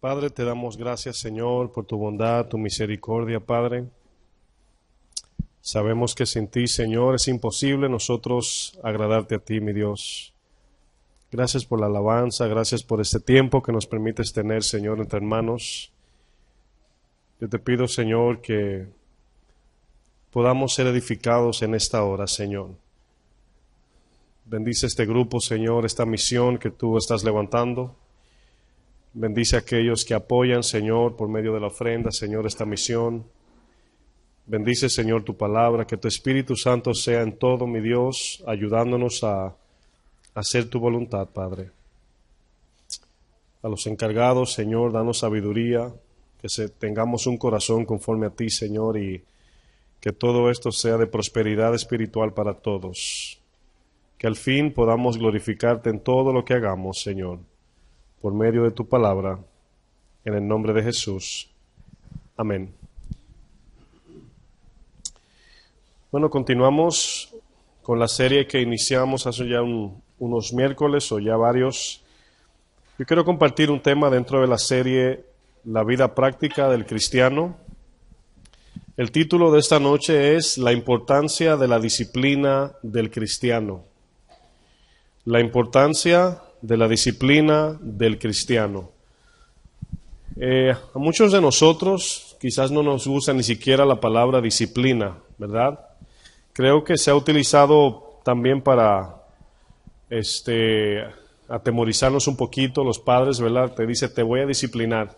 Padre, te damos gracias, Señor, por tu bondad, tu misericordia, Padre. Sabemos que sin ti, Señor, es imposible nosotros agradarte a ti, mi Dios. Gracias por la alabanza, gracias por este tiempo que nos permites tener, Señor, entre hermanos. Yo te pido, Señor, que podamos ser edificados en esta hora, Señor. Bendice este grupo, Señor, esta misión que tú estás levantando. Bendice a aquellos que apoyan, Señor, por medio de la ofrenda, Señor, esta misión. Bendice, Señor, tu palabra, que tu Espíritu Santo sea en todo, mi Dios, ayudándonos a hacer tu voluntad, Padre. A los encargados, Señor, danos sabiduría, que tengamos un corazón conforme a ti, Señor, y que todo esto sea de prosperidad espiritual para todos. Que al fin podamos glorificarte en todo lo que hagamos, Señor, por medio de tu palabra, en el nombre de Jesús. Amén. Bueno, continuamos con la serie que iniciamos hace ya unos miércoles o ya varios. Yo quiero compartir un tema dentro de la serie La vida práctica del cristiano. El título de esta noche es La importancia de la disciplina del cristiano. La importancia de la disciplina del cristiano. A muchos de nosotros quizás no nos gusta ni siquiera la palabra disciplina, ¿verdad? Creo que se ha utilizado también para atemorizarnos un poquito los padres, ¿verdad? Te dice, te voy a disciplinar.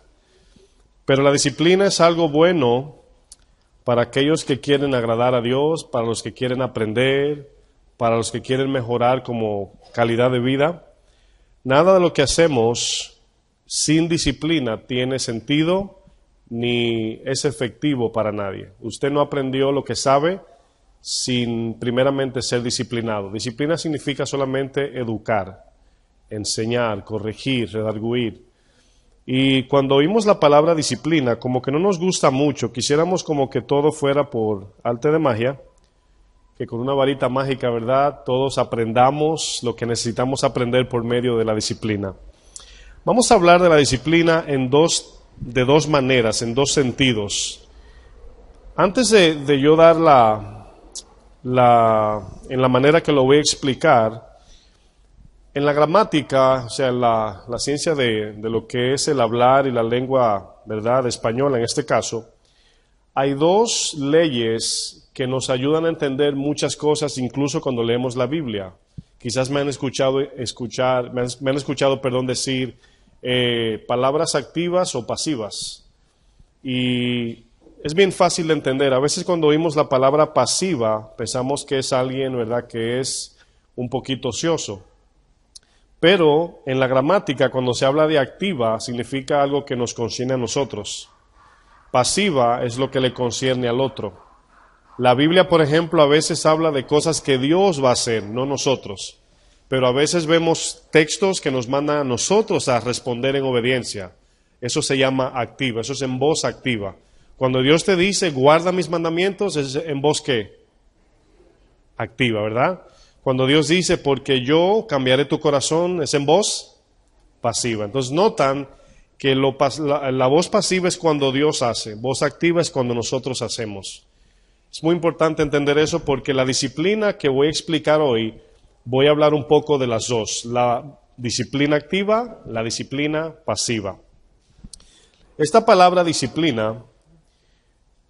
Pero la disciplina es algo bueno para aquellos que quieren agradar a Dios, para los que quieren aprender, para los que quieren mejorar como calidad de vida. Nada de lo que hacemos sin disciplina tiene sentido ni es efectivo para nadie. Usted no aprendió lo que sabe sin primeramente ser disciplinado. Disciplina significa solamente educar, enseñar, corregir, redarguir. Y cuando oímos la palabra disciplina, como que no nos gusta mucho, quisiéramos como que todo fuera por arte de magia, que con una varita mágica, ¿verdad?, todos aprendamos lo que necesitamos aprender por medio de la disciplina. Vamos a hablar de la disciplina de dos maneras, en dos sentidos. Antes de yo dar en la manera que lo voy a explicar, en la gramática, o sea, en la ciencia de lo que es el hablar y la lengua, ¿verdad?, española en este caso, hay dos leyes que nos ayudan a entender muchas cosas, incluso cuando leemos la Biblia. Quizás me han escuchado decir palabras activas o pasivas. Y es bien fácil de entender. A veces cuando oímos la palabra pasiva, pensamos que es alguien, ¿verdad?, que es un poquito ocioso. Pero en la gramática, cuando se habla de activa, significa algo que nos concierne a nosotros. Pasiva es lo que le concierne al otro. La Biblia, por ejemplo, a veces habla de cosas que Dios va a hacer, no nosotros. Pero a veces vemos textos que nos mandan a nosotros a responder en obediencia. Eso se llama activa, eso es en voz activa. Cuando Dios te dice, guarda mis mandamientos, es en voz ¿qué? Activa, ¿verdad? Cuando Dios dice, porque yo cambiaré tu corazón, es en voz pasiva. Entonces notan que la voz pasiva es cuando Dios hace, voz activa es cuando nosotros hacemos. Es muy importante entender eso porque la disciplina que voy a explicar hoy, voy a hablar un poco de las dos, la disciplina activa, la disciplina pasiva. Esta palabra disciplina,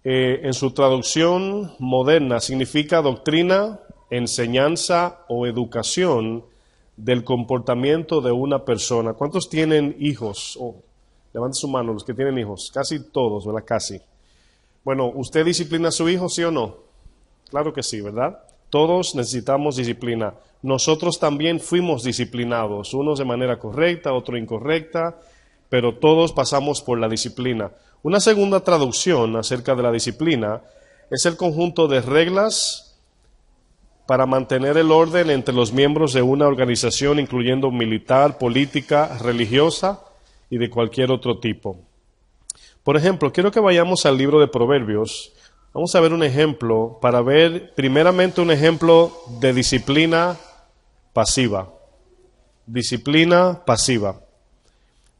en su traducción moderna, significa doctrina, enseñanza o educación del comportamiento de una persona. ¿Cuántos tienen hijos? Levanten su mano los que tienen hijos, casi todos, ¿verdad? Casi. Bueno, ¿usted disciplina a su hijo, sí o no? Claro que sí, ¿verdad? Todos necesitamos disciplina. Nosotros también fuimos disciplinados, unos de manera correcta, otros incorrecta, pero todos pasamos por la disciplina. Una segunda traducción acerca de la disciplina es el conjunto de reglas para mantener el orden entre los miembros de una organización, incluyendo militar, política, religiosa y de cualquier otro tipo. Por ejemplo, quiero que vayamos al libro de Proverbios. Vamos a ver un ejemplo para ver primeramente un ejemplo de disciplina pasiva. Disciplina pasiva.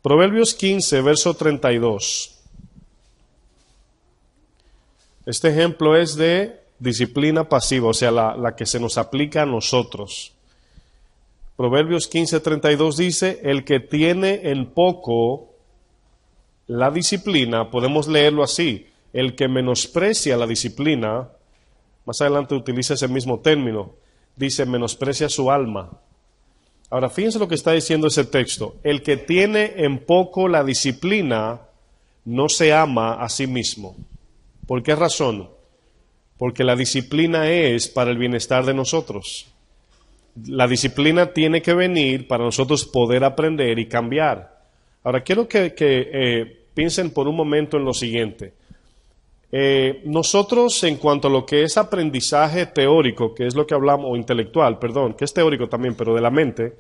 Proverbios 15, verso 32. Este ejemplo es de disciplina pasiva, o sea, la que se nos aplica a nosotros. Proverbios 15, 32 dice, el que tiene en poco la disciplina, podemos leerlo así, el que menosprecia la disciplina, más adelante utiliza ese mismo término, dice menosprecia su alma. Ahora, fíjense lo que está diciendo ese texto. El que tiene en poco la disciplina no se ama a sí mismo. ¿Por qué razón? Porque la disciplina es para el bienestar de nosotros. La disciplina tiene que venir para nosotros poder aprender y cambiar. Ahora, quiero que piensen por un momento en lo siguiente. Nosotros, en cuanto a lo que es aprendizaje teórico, que es lo que hablamos, o intelectual, perdón, que es teórico también, pero de la mente,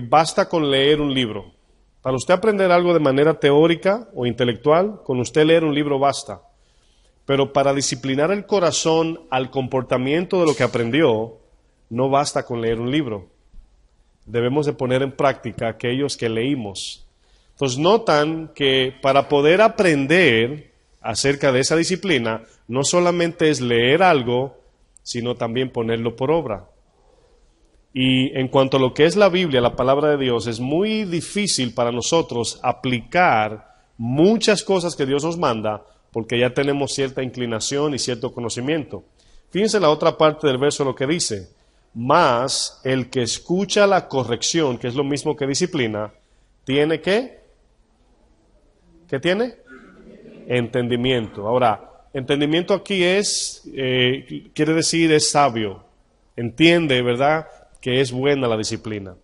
basta con leer un libro. Para usted aprender algo de manera teórica o intelectual, con usted leer un libro basta. Pero para disciplinar el corazón al comportamiento de lo que aprendió, no basta con leer un libro. Debemos de poner en práctica aquellos que leímos. Entonces notan que para poder aprender acerca de esa disciplina, no solamente es leer algo, sino también ponerlo por obra. Y en cuanto a lo que es la Biblia, la palabra de Dios, es muy difícil para nosotros aplicar muchas cosas que Dios nos manda, porque ya tenemos cierta inclinación y cierto conocimiento. Fíjense la otra parte del verso lo que dice, mas el que escucha la corrección, que es lo mismo que disciplina, ¿tiene qué? ¿Qué tiene? Entendimiento. Ahora, entendimiento aquí quiere decir es sabio, entiende, ¿verdad?, que es buena la disciplina.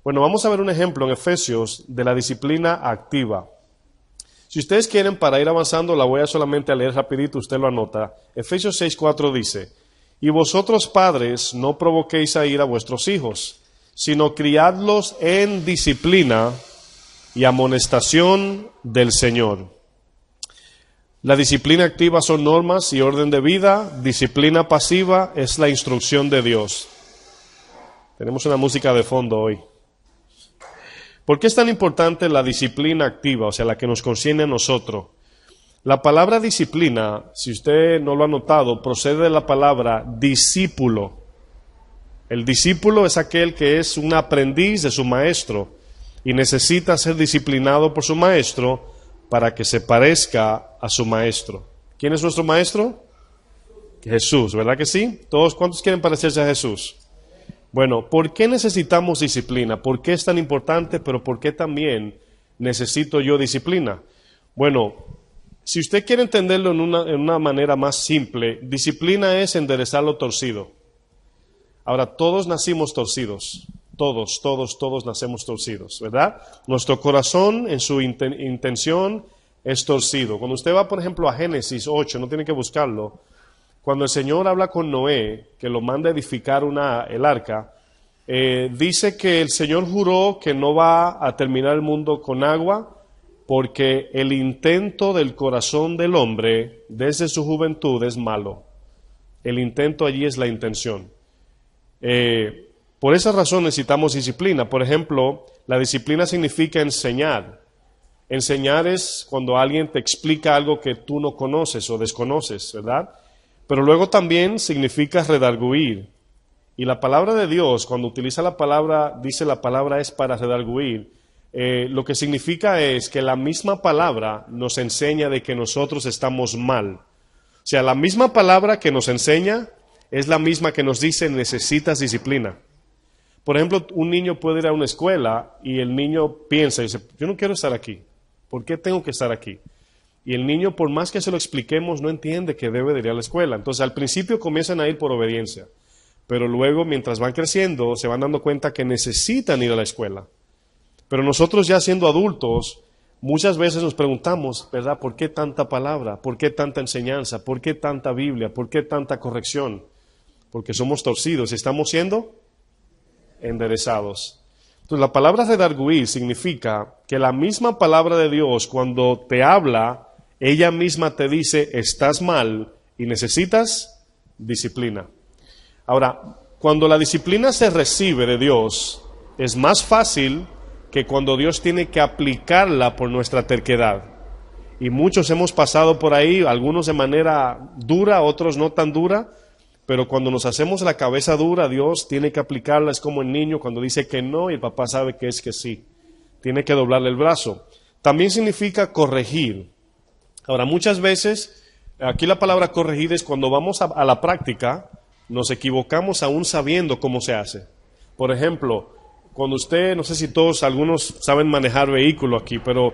Bueno, vamos a ver un ejemplo en Efesios de la disciplina activa. Si ustedes quieren, para ir avanzando, la voy a solamente a leer rapidito, usted lo anota. Efesios 6:4 dice, y vosotros padres no provoquéis a ira a vuestros hijos, sino criadlos en disciplina y amonestación del Señor. La disciplina activa son normas y orden de vida, disciplina pasiva es la instrucción de Dios. Tenemos una música de fondo hoy. ¿Por qué es tan importante la disciplina activa, o sea, la que nos concierne a nosotros? La palabra disciplina, si usted no lo ha notado, procede de la palabra discípulo. El discípulo es aquel que es un aprendiz de su maestro y necesita ser disciplinado por su maestro para que se parezca a su maestro. ¿Quién es nuestro maestro? Jesús, ¿verdad que sí? ¿Todos cuántos quieren parecerse a Jesús? Bueno, ¿por qué necesitamos disciplina? ¿Por qué es tan importante? Pero ¿por qué también necesito yo disciplina? Bueno, si usted quiere entenderlo en una manera más simple, disciplina es enderezar lo torcido. Ahora, todos nacimos torcidos. Todos nacemos torcidos, ¿verdad? Nuestro corazón en su intención es torcido. Cuando usted va, por ejemplo, a Génesis 8, no tiene que buscarlo, cuando el Señor habla con Noé, que lo manda a edificar el arca, dice que el Señor juró que no va a terminar el mundo con agua, porque el intento del corazón del hombre desde su juventud es malo. El intento allí es la intención. Por esa razón necesitamos disciplina. Por ejemplo, la disciplina significa enseñar. Enseñar es cuando alguien te explica algo que tú no conoces o desconoces, ¿verdad? Pero luego también significa redarguir. Y la palabra de Dios, cuando utiliza la palabra, dice la palabra es para redarguir, lo que significa es que la misma palabra nos enseña de que nosotros estamos mal. O sea, la misma palabra que nos enseña es la misma que nos dice necesitas disciplina. Por ejemplo, un niño puede ir a una escuela y el niño piensa y dice, yo no quiero estar aquí. ¿Por qué tengo que estar aquí? Y el niño, por más que se lo expliquemos, no entiende que debe de ir a la escuela. Entonces, al principio comienzan a ir por obediencia. Pero luego, mientras van creciendo, se van dando cuenta que necesitan ir a la escuela. Pero nosotros ya siendo adultos, muchas veces nos preguntamos, ¿verdad? ¿Por qué tanta palabra? ¿Por qué tanta enseñanza? ¿Por qué tanta Biblia? ¿Por qué tanta corrección? Porque somos torcidos y estamos siendo enderezados. Entonces, la palabra redarguir significa que la misma palabra de Dios, cuando te habla, ella misma te dice, estás mal y necesitas disciplina. Ahora, cuando la disciplina se recibe de Dios, es más fácil que cuando Dios tiene que aplicarla por nuestra terquedad. Y muchos hemos pasado por ahí, algunos de manera dura, otros no tan dura, pero cuando nos hacemos la cabeza dura, Dios tiene que aplicarla. Es como el niño cuando dice que no y el papá sabe que es que sí. Tiene que doblarle el brazo. También significa corregir. Ahora, muchas veces, aquí la palabra corregir es cuando vamos a la práctica, nos equivocamos aún sabiendo cómo se hace. Por ejemplo, cuando usted, no sé si todos, algunos saben manejar vehículo aquí, pero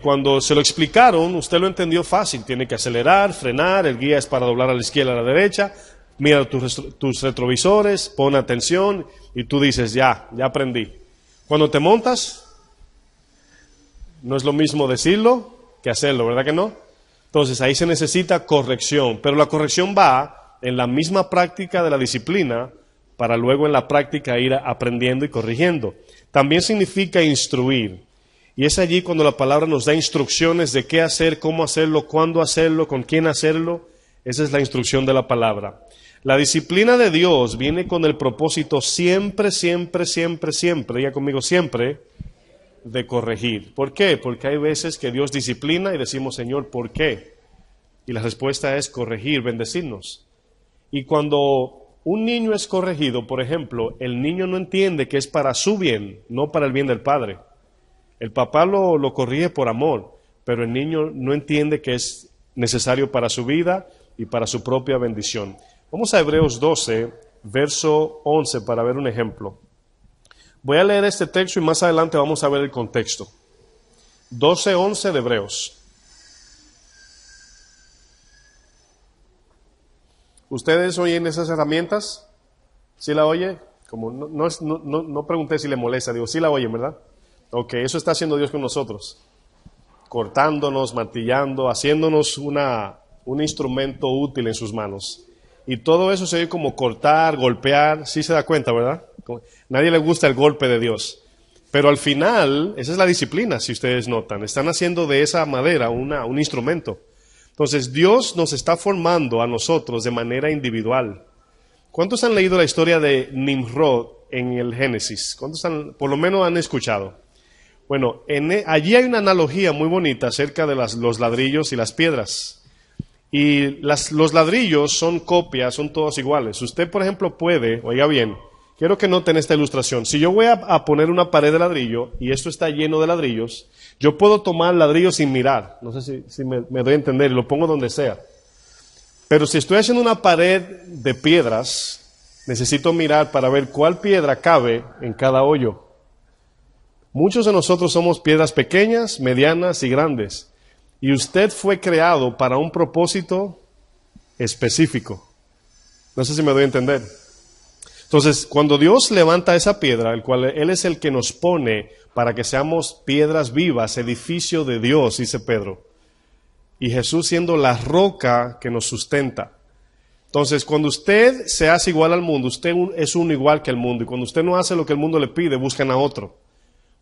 cuando se lo explicaron, usted lo entendió fácil. Tiene que acelerar, frenar, el guía es para doblar a la izquierda, a la derecha, mira tus retrovisores, pon atención y tú dices, ya aprendí. Cuando te montas, no es lo mismo decirlo que hacerlo, ¿verdad que no? Entonces ahí se necesita corrección, pero la corrección va en la misma práctica de la disciplina para luego en la práctica ir aprendiendo y corrigiendo. También significa instruir. Y es allí cuando la palabra nos da instrucciones de qué hacer, cómo hacerlo, cuándo hacerlo, con quién hacerlo. Esa es la instrucción de la palabra. La disciplina de Dios viene con el propósito siempre, diga conmigo siempre, de corregir. ¿Por qué? Porque hay veces que Dios disciplina y decimos, Señor, ¿por qué? Y la respuesta es corregir, bendecirnos. Y cuando un niño es corregido, por ejemplo, el niño no entiende que es para su bien, no para el bien del padre. El papá lo corrige por amor, pero el niño no entiende que es necesario para su vida y para su propia bendición. Vamos a Hebreos 12, verso 11, para ver un ejemplo. Voy a leer este texto y más adelante vamos a ver el contexto. 12:11 de Hebreos. ¿Ustedes oyen esas herramientas? ¿Sí la oye? Como no pregunté si le molesta, digo, sí la oyen, ¿verdad? Ok, eso está haciendo Dios con nosotros. Cortándonos, martillando, haciéndonos un instrumento útil en sus manos. Y todo eso se oye como cortar, golpear, sí se da cuenta, ¿verdad? Nadie le gusta el golpe de Dios. Pero al final, esa es la disciplina, si ustedes notan. Están haciendo de esa madera un instrumento. Entonces, Dios nos está formando a nosotros de manera individual. ¿Cuántos han leído la historia de Nimrod en el Génesis? ¿Cuántos por lo menos han escuchado? Bueno, allí hay una analogía muy bonita acerca de los ladrillos y las piedras. Y los ladrillos son copias, son todos iguales. Usted, por ejemplo, puede, oiga bien, quiero que noten esta ilustración. Si yo voy a poner una pared de ladrillo y esto está lleno de ladrillos, yo puedo tomar ladrillo sin mirar. No sé si me doy a entender y lo pongo donde sea. Pero si estoy haciendo una pared de piedras, necesito mirar para ver cuál piedra cabe en cada hoyo. Muchos de nosotros somos piedras pequeñas, medianas y grandes. Y usted fue creado para un propósito específico. No sé si me doy a entender. Entonces, cuando Dios levanta esa piedra, el cual Él es el que nos pone para que seamos piedras vivas, edificio de Dios, dice Pedro. Y Jesús siendo la roca que nos sustenta. Entonces, cuando usted se hace igual al mundo, usted es uno igual que el mundo. Y cuando usted no hace lo que el mundo le pide, buscan a otro.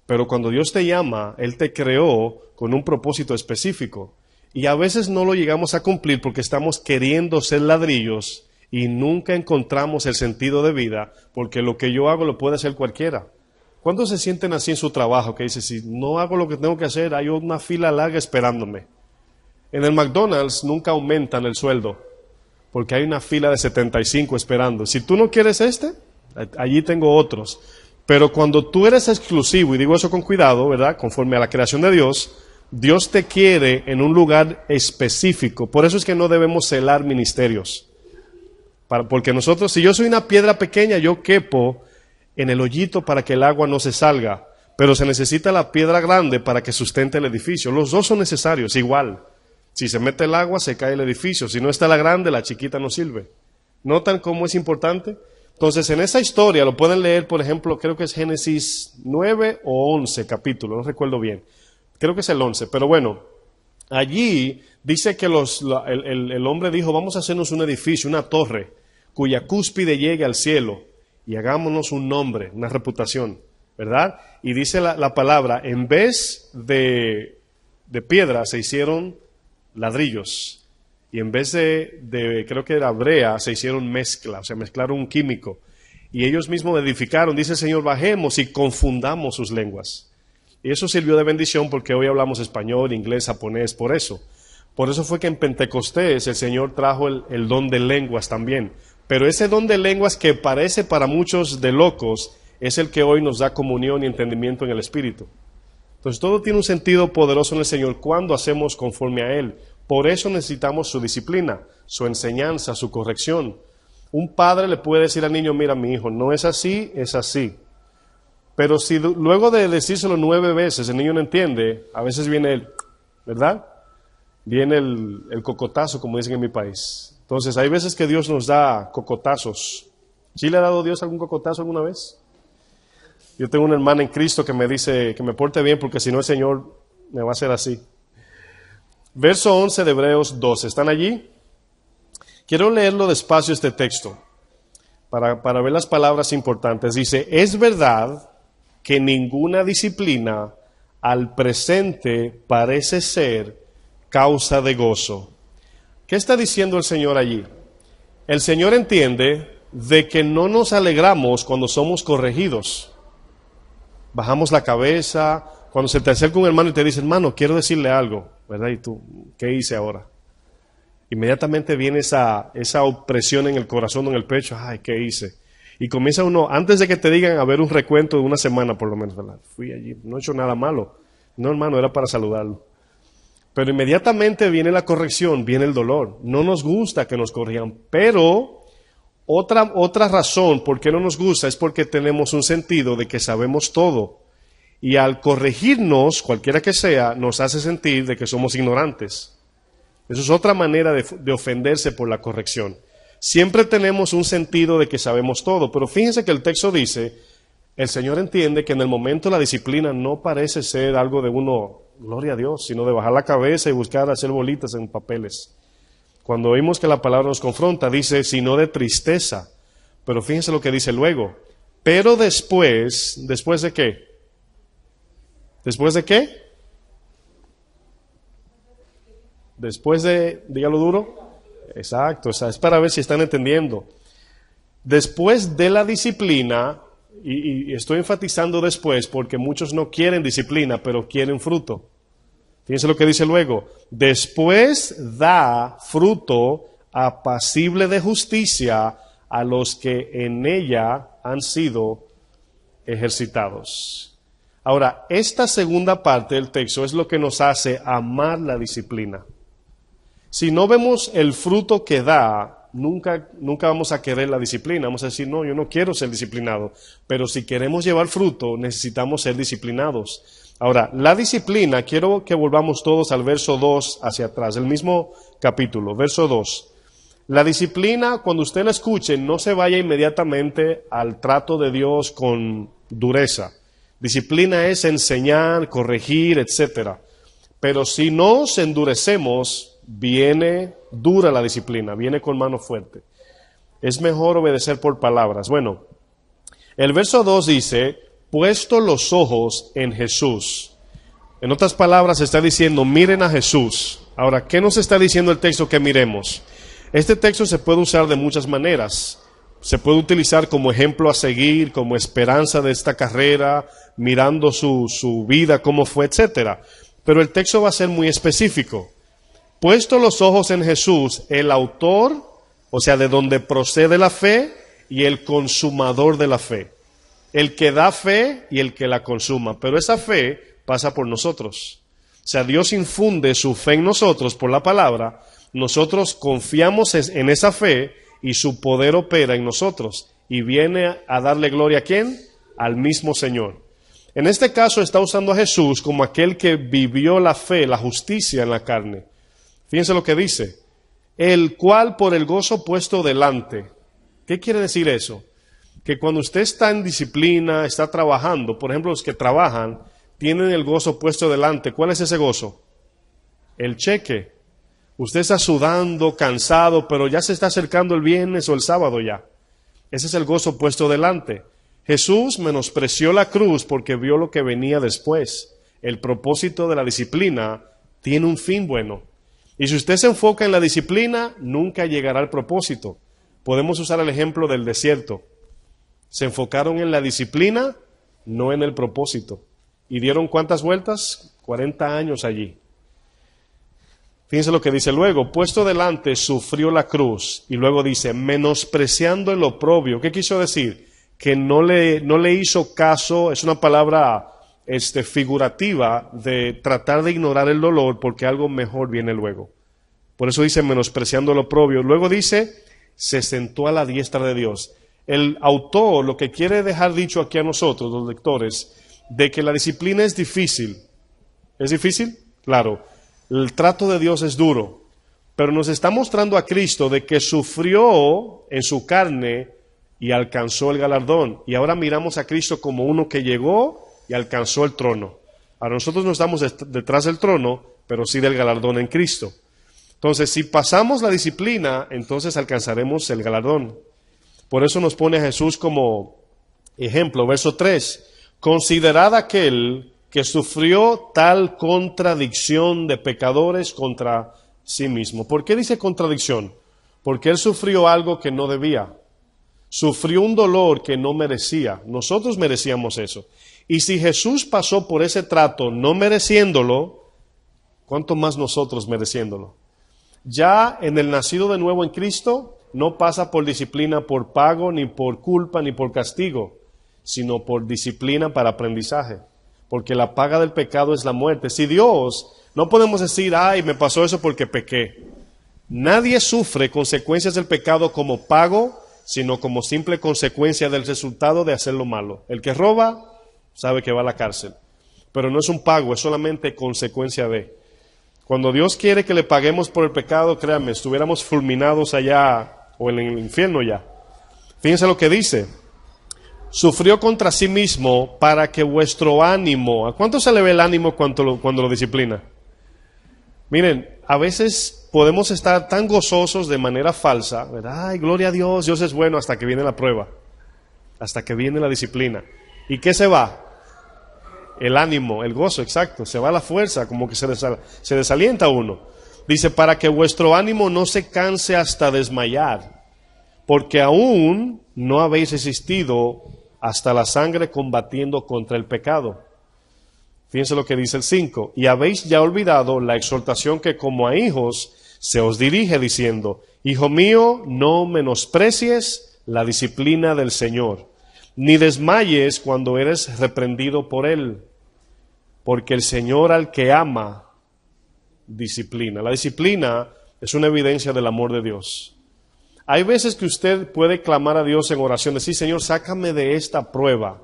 Pero cuando Dios te llama, Él te creó con un propósito específico. Y a veces no lo llegamos a cumplir porque estamos queriendo ser ladrillos y nunca encontramos el sentido de vida, porque lo que yo hago lo puede hacer cualquiera. ¿Cuántos se sienten así en su trabajo? Que dicen, si no hago lo que tengo que hacer, hay una fila larga esperándome. En el McDonald's nunca aumentan el sueldo, porque hay una fila de 75 esperando. Si tú no quieres allí tengo otros. Pero cuando tú eres exclusivo, y digo eso con cuidado, ¿verdad? Conforme a la creación de Dios, Dios te quiere en un lugar específico. Por eso es que no debemos celar ministerios. Porque nosotros, si yo soy una piedra pequeña, yo quepo en el hoyito para que el agua no se salga. Pero se necesita la piedra grande para que sustente el edificio. Los dos son necesarios, igual. Si se mete el agua, se cae el edificio. Si no está la grande, la chiquita no sirve. ¿Notan cómo es importante? Entonces, en esa historia, lo pueden leer, por ejemplo, creo que es Génesis 9 o 11 capítulo, no recuerdo bien. Creo que es el 11, pero bueno, allí dice que el hombre dijo, vamos a hacernos un edificio, una torre, cuya cúspide llegue al cielo, y hagámonos un nombre, una reputación, ¿verdad? Y dice la palabra, en vez de piedra se hicieron ladrillos. Y en vez de creo que era brea, se hicieron mezcla, o sea, mezclaron un químico. y ellos mismos edificaron. Dice el Señor, bajemos y confundamos sus lenguas. Y eso sirvió de bendición porque hoy hablamos español, inglés, japonés, por eso. Por eso fue que en Pentecostés el Señor trajo el don de lenguas también. Pero ese don de lenguas que parece para muchos de locos es el que hoy nos da comunión y entendimiento en el Espíritu. Entonces todo tiene un sentido poderoso en el Señor cuando hacemos conforme a Él. Por eso necesitamos su disciplina, su enseñanza, su corrección. Un padre le puede decir al niño, mira mi hijo, no es así, es así. Pero si luego de decírselo 9 veces el niño no entiende, a veces viene el, ¿verdad? Viene el cocotazo, como dicen en mi país. Entonces hay veces que Dios nos da cocotazos. ¿Sí le ha dado Dios algún cocotazo alguna vez? Yo tengo una hermana en Cristo que me dice que me porte bien porque si no el Señor me va a hacer así. Verso 11 de Hebreos 12. ¿Están allí? Quiero leerlo despacio este texto para ver las palabras importantes. Dice, es verdad que ninguna disciplina al presente parece ser causa de gozo. ¿Qué está diciendo el Señor allí? El Señor entiende de que no nos alegramos cuando somos corregidos. Bajamos la cabeza, cuando se te acerca un hermano y te dice, hermano, quiero decirle algo, ¿verdad? Y tú, ¿qué hice ahora? Inmediatamente viene esa opresión en el corazón, en el pecho, ay, ¿qué hice? Y comienza uno, antes de que te digan a ver un recuento de una semana por lo menos, ¿verdad? Fui allí, no he hecho nada malo. No, hermano, era para saludarlo. Pero inmediatamente viene la corrección, viene el dolor. No nos gusta que nos corrijan, pero otra razón por qué no nos gusta es porque tenemos un sentido de que sabemos todo. Y al corregirnos, cualquiera que sea, nos hace sentir de que somos ignorantes. Eso es otra manera de ofenderse por la corrección. Siempre tenemos un sentido de que sabemos todo, pero fíjense que el texto dice, el Señor entiende que en el momento la disciplina no parece ser algo de uno, gloria a Dios, sino de bajar la cabeza y buscar hacer bolitas en papeles. Cuando oímos que la palabra nos confronta, dice, sino de tristeza. Pero fíjense lo que dice luego. Pero después, ¿después de qué? ¿Después de qué? Después de, dígalo duro. Exacto, es para ver si están entendiendo. Después de la disciplina, y estoy enfatizando después porque muchos no quieren disciplina, pero quieren fruto. Fíjense lo que dice luego. Después da fruto apacible de justicia a los que en ella han sido ejercitados. Ahora, esta segunda parte del texto es lo que nos hace amar la disciplina. Si no vemos el fruto que da, nunca vamos a querer la disciplina. Vamos a decir, no, yo no quiero ser disciplinado. Pero si queremos llevar fruto, necesitamos ser disciplinados. Ahora, la disciplina, quiero que volvamos todos al verso 2 hacia atrás, el mismo capítulo, verso 2. La disciplina, cuando usted la escuche, no se vaya inmediatamente al trato de Dios con dureza. Disciplina es enseñar, corregir, etc. Pero si nos endurecemos, viene dura la disciplina, viene con mano fuerte. Es mejor obedecer por palabras. Bueno, el verso 2 dice, puesto los ojos en Jesús. En otras palabras está diciendo, miren a Jesús. Ahora, ¿qué nos está diciendo el texto que miremos? Este texto se puede usar de muchas maneras. Se puede utilizar como ejemplo a seguir, como esperanza de esta carrera, mirando su vida, cómo fue, etc. Pero el texto va a ser muy específico. Puesto los ojos en Jesús, el autor, o sea, de donde procede la fe, y el consumador de la fe. El que da fe y el que la consuma. Pero esa fe pasa por nosotros. O sea, Dios infunde su fe en nosotros por la palabra. Nosotros confiamos en esa fe y su poder opera en nosotros. Y viene a darle gloria ¿a quién? Al mismo Señor. En este caso está usando a Jesús como aquel que vivió la fe, la justicia en la carne. Fíjense lo que dice. El cual por el gozo puesto delante. ¿Qué quiere decir eso? Que cuando usted está en disciplina, está trabajando, por ejemplo, los que trabajan, tienen el gozo puesto delante. ¿Cuál es ese gozo? El cheque. Usted está sudando, cansado, pero ya se está acercando el viernes o el sábado ya. Ese es el gozo puesto delante. Jesús menospreció la cruz porque vio lo que venía después. El propósito de la disciplina tiene un fin bueno. Y si usted se enfoca en la disciplina, nunca llegará al propósito. Podemos usar el ejemplo del desierto. Se enfocaron en la disciplina, no en el propósito. ¿Y dieron cuántas vueltas? 40 años allí. Fíjense lo que dice luego, puesto delante sufrió la cruz, y luego dice, menospreciando el oprobio. ¿Qué quiso decir? Que no le hizo caso, es una palabra figurativa de tratar de ignorar el dolor porque algo mejor viene luego. Por eso dice menospreciando el oprobio. Luego dice, se sentó a la diestra de Dios. El autor lo que quiere dejar dicho aquí a nosotros, los lectores, de que la disciplina es difícil. ¿Es difícil? Claro. El trato de Dios es duro, pero nos está mostrando a Cristo de que sufrió en su carne y alcanzó el galardón. Y ahora miramos a Cristo como uno que llegó y alcanzó el trono. Ahora nosotros no estamos detrás del trono, pero sí del galardón en Cristo. Entonces, si pasamos la disciplina, entonces alcanzaremos el galardón. Por eso nos pone a Jesús como ejemplo. Verso 3. Considerad aquel que sufrió tal contradicción de pecadores contra sí mismo. ¿Por qué dice contradicción? Porque él sufrió algo que no debía. Sufrió un dolor que no merecía. Nosotros merecíamos eso. Y si Jesús pasó por ese trato no mereciéndolo, ¿cuánto más nosotros mereciéndolo? Ya en el nacido de nuevo en Cristo, no pasa por disciplina por pago, ni por culpa, ni por castigo, sino por disciplina para aprendizaje. Porque la paga del pecado es la muerte. Si Dios, no podemos decir, ay, me pasó eso porque pequé. Nadie sufre consecuencias del pecado como pago, sino como simple consecuencia del resultado de hacer lo malo. El que roba, sabe que va a la cárcel. Pero no es un pago, es solamente consecuencia de. Cuando Dios quiere que le paguemos por el pecado, créanme, estuviéramos fulminados allá o en el infierno ya. Fíjense lo que dice. Sufrió contra sí mismo para que vuestro ánimo... ¿A cuánto se le ve el ánimo cuando lo disciplina? Miren, a veces podemos estar tan gozosos de manera falsa, ¿verdad? Ay, gloria a Dios, Dios es bueno hasta que viene la prueba, hasta que viene la disciplina. ¿Y qué se va? El ánimo, el gozo, exacto, se va la fuerza, como que se desalienta uno. Dice, para que vuestro ánimo no se canse hasta desmayar, porque aún no habéis resistido hasta la sangre combatiendo contra el pecado. Fíjense lo que dice el 5. Y habéis ya olvidado la exhortación que como a hijos se os dirige diciendo, Hijo mío, no menosprecies la disciplina del Señor, ni desmayes cuando eres reprendido por Él, porque el Señor al que ama, disciplina. La disciplina es una evidencia del amor de Dios. Hay veces que usted puede clamar a Dios en oración, decir, Señor, sácame de esta prueba,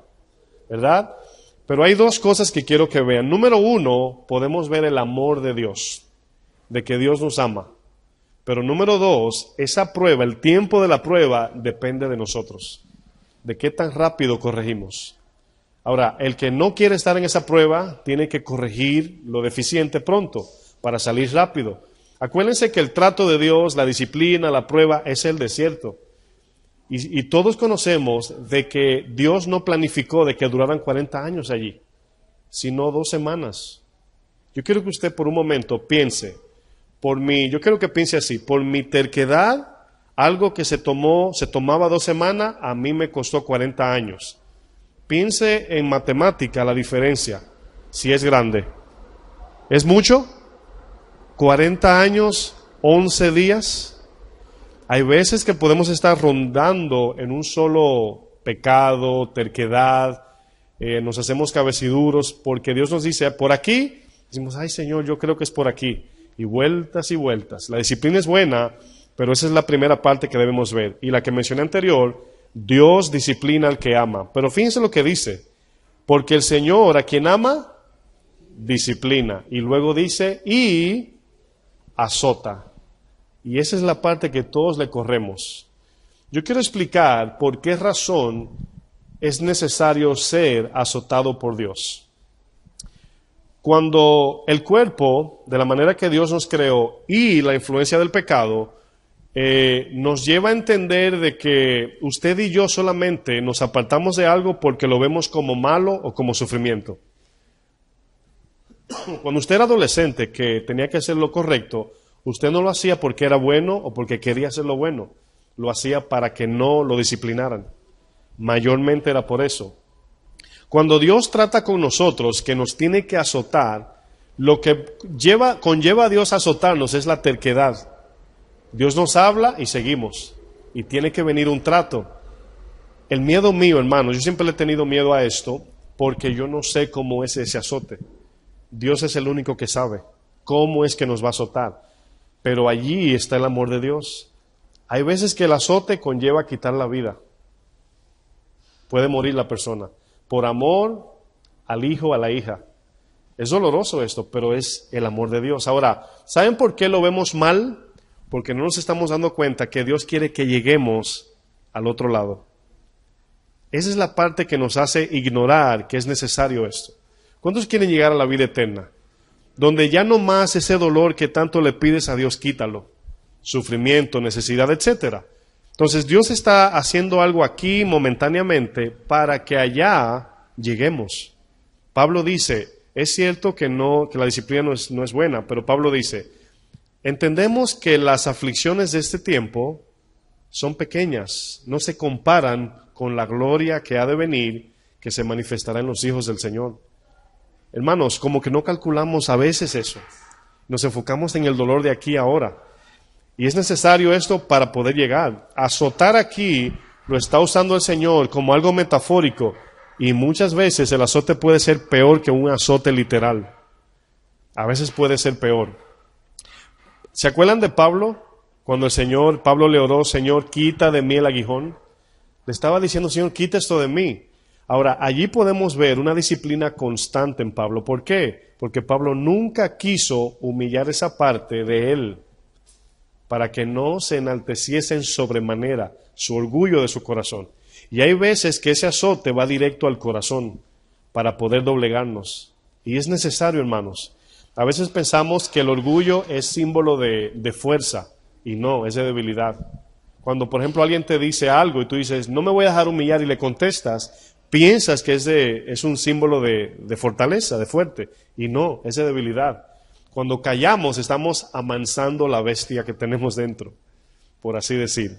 ¿verdad? Pero hay dos cosas que quiero que vean. Número uno, podemos ver el amor de Dios, de que Dios nos ama. Pero número dos, esa prueba, el tiempo de la prueba, depende de nosotros, de qué tan rápido corregimos. Ahora, el que no quiere estar en esa prueba, tiene que corregir lo deficiente pronto, para salir rápido. Acuérdense que el trato de Dios, la disciplina, la prueba, es el desierto. Y todos conocemos de que Dios no planificó de que duraran 40 años allí, sino 2 semanas. Yo quiero que usted por un momento piense, yo quiero que piense así, por mi terquedad, algo que se tomaba 2 semanas, a mí me costó 40 años. Piense en matemática la diferencia, si es grande. ¿Es mucho? 40 años, 11 días. Hay veces que podemos estar rondando en un solo pecado, terquedad, nos hacemos cabeciduros, porque Dios nos dice, por aquí, decimos, ay Señor, yo creo que es por aquí, y vueltas y vueltas. La disciplina es buena, pero esa es la primera parte que debemos ver. Y la que mencioné anterior, Dios disciplina al que ama. Pero fíjense lo que dice, porque el Señor a quien ama, disciplina. Y luego dice, y azota. Y esa es la parte que todos le corremos. Yo quiero explicar por qué razón es necesario ser azotado por Dios. Cuando el cuerpo, de la manera que Dios nos creó, y la influencia del pecado, nos lleva a entender de que usted y yo solamente nos apartamos de algo porque lo vemos como malo o como sufrimiento. Cuando usted era adolescente que tenía que hacer lo correcto, usted no lo hacía porque era bueno o porque quería hacer lo bueno. Lo hacía para que no lo disciplinaran. Mayormente era por eso. Cuando Dios trata con nosotros, que nos tiene que azotar, lo que conlleva a Dios a azotarnos es la terquedad. Dios nos habla y seguimos. Y tiene que venir un trato. El miedo mío, hermano, yo siempre le he tenido miedo a esto porque yo no sé cómo es ese azote. Dios es el único que sabe cómo es que nos va a azotar. Pero allí está el amor de Dios. Hay veces que el azote conlleva quitar la vida. Puede morir la persona. Por amor al hijo, a la hija. Es doloroso esto, pero es el amor de Dios. Ahora, ¿saben por qué lo vemos mal? Porque no nos estamos dando cuenta que Dios quiere que lleguemos al otro lado. Esa es la parte que nos hace ignorar que es necesario esto. ¿Cuántos quieren llegar a la vida eterna? Donde ya no más ese dolor que tanto le pides a Dios, quítalo. Sufrimiento, necesidad, etcétera. Entonces Dios está haciendo algo aquí momentáneamente para que allá lleguemos. Pablo dice, es cierto que la disciplina no es buena, pero Pablo dice, entendemos que las aflicciones de este tiempo son pequeñas, no se comparan con la gloria que ha de venir, que se manifestará en los hijos del Señor. Hermanos, como que no calculamos a veces eso. Nos enfocamos en el dolor de aquí ahora. Y es necesario esto para poder llegar. Azotar aquí lo está usando el Señor como algo metafórico. Y muchas veces el azote puede ser peor que un azote literal. A veces puede ser peor. ¿Se acuerdan de Pablo? Cuando Pablo le oró, Señor, quita de mí el aguijón. Le estaba diciendo, Señor, quita esto de mí. Ahora, allí podemos ver una disciplina constante en Pablo. ¿Por qué? Porque Pablo nunca quiso humillar esa parte de él para que no se enalteciese en sobremanera su orgullo de su corazón. Y hay veces que ese azote va directo al corazón para poder doblegarnos. Y es necesario, hermanos. A veces pensamos que el orgullo es símbolo de fuerza y no, es de debilidad. Cuando, por ejemplo, alguien te dice algo y tú dices, no me voy a dejar humillar y le contestas, piensas que es un símbolo de fortaleza, de fuerte, y no, es de debilidad. Cuando callamos estamos amansando la bestia que tenemos dentro, por así decir.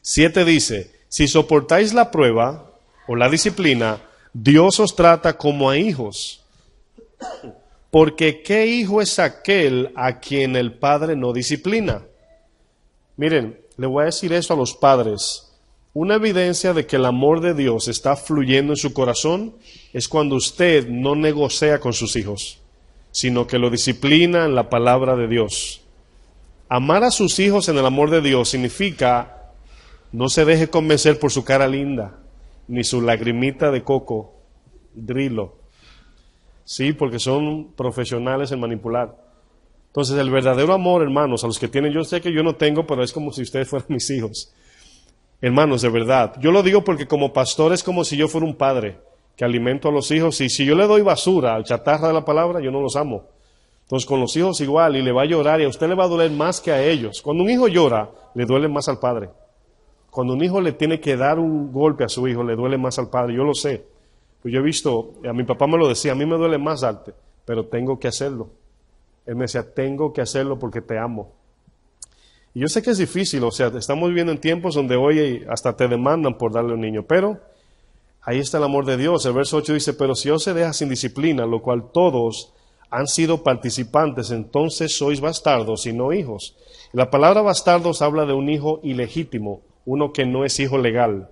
7 dice, si soportáis la prueba o la disciplina, Dios os trata como a hijos. Porque ¿qué hijo es aquel a quien el padre no disciplina? Miren, le voy a decir eso a los padres. Una evidencia de que el amor de Dios está fluyendo en su corazón es cuando usted no negocia con sus hijos, sino que lo disciplina en la palabra de Dios. Amar a sus hijos en el amor de Dios significa no se deje convencer por su cara linda, ni su lagrimita de coco, drilo. Sí, porque son profesionales en manipular. Entonces, el verdadero amor, hermanos, a los que tienen, yo sé que yo no tengo, pero es como si ustedes fueran mis hijos. Hermanos, de verdad. Yo lo digo porque como pastor es como si yo fuera un padre que alimento a los hijos. Y si yo le doy basura al chatarra de la palabra, yo no los amo. Entonces, con los hijos igual, y le va a llorar, y a usted le va a doler más que a ellos. Cuando un hijo llora, le duele más al padre. Cuando un hijo le tiene que dar un golpe a su hijo, le duele más al padre. Yo lo sé. Pues yo he visto, a mi papá me lo decía, a mí me duele más darte, pero tengo que hacerlo. Él me decía, tengo que hacerlo porque te amo. Y yo sé que es difícil, o sea, estamos viviendo en tiempos donde hoy hasta te demandan por darle a un niño, pero ahí está el amor de Dios. El verso 8 dice, pero si os se deja sin disciplina, lo cual todos han sido participantes, entonces sois bastardos y no hijos. Y la palabra bastardos habla de un hijo ilegítimo, uno que no es hijo legal.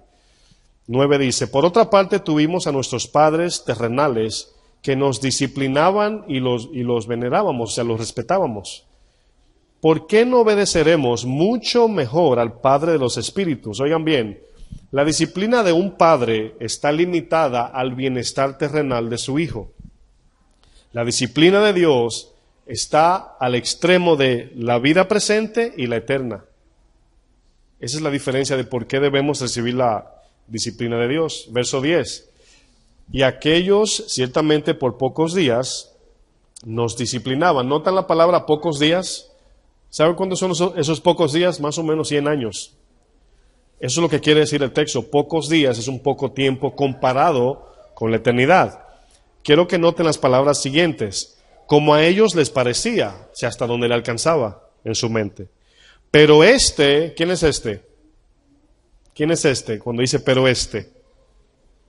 9 dice, por otra parte tuvimos a nuestros padres terrenales que nos disciplinaban y los venerábamos, o sea, los respetábamos. ¿Por qué no obedeceremos mucho mejor al Padre de los Espíritus? Oigan bien, la disciplina de un padre está limitada al bienestar terrenal de su hijo. La disciplina de Dios está al extremo de la vida presente y la eterna. Esa es la diferencia de por qué debemos recibir la disciplina de Dios. Verso 10. Y aquellos, ciertamente por pocos días, nos disciplinaban. ¿Notan la palabra pocos días? ¿Saben cuántos son esos pocos días? Más o menos 100 años. Eso es lo que quiere decir el texto. Pocos días es un poco tiempo comparado con la eternidad. Quiero que noten las palabras siguientes. Como a ellos les parecía, o sea, hasta donde le alcanzaba en su mente. Pero ¿quién es este? ¿Quién es este? Cuando dice pero este,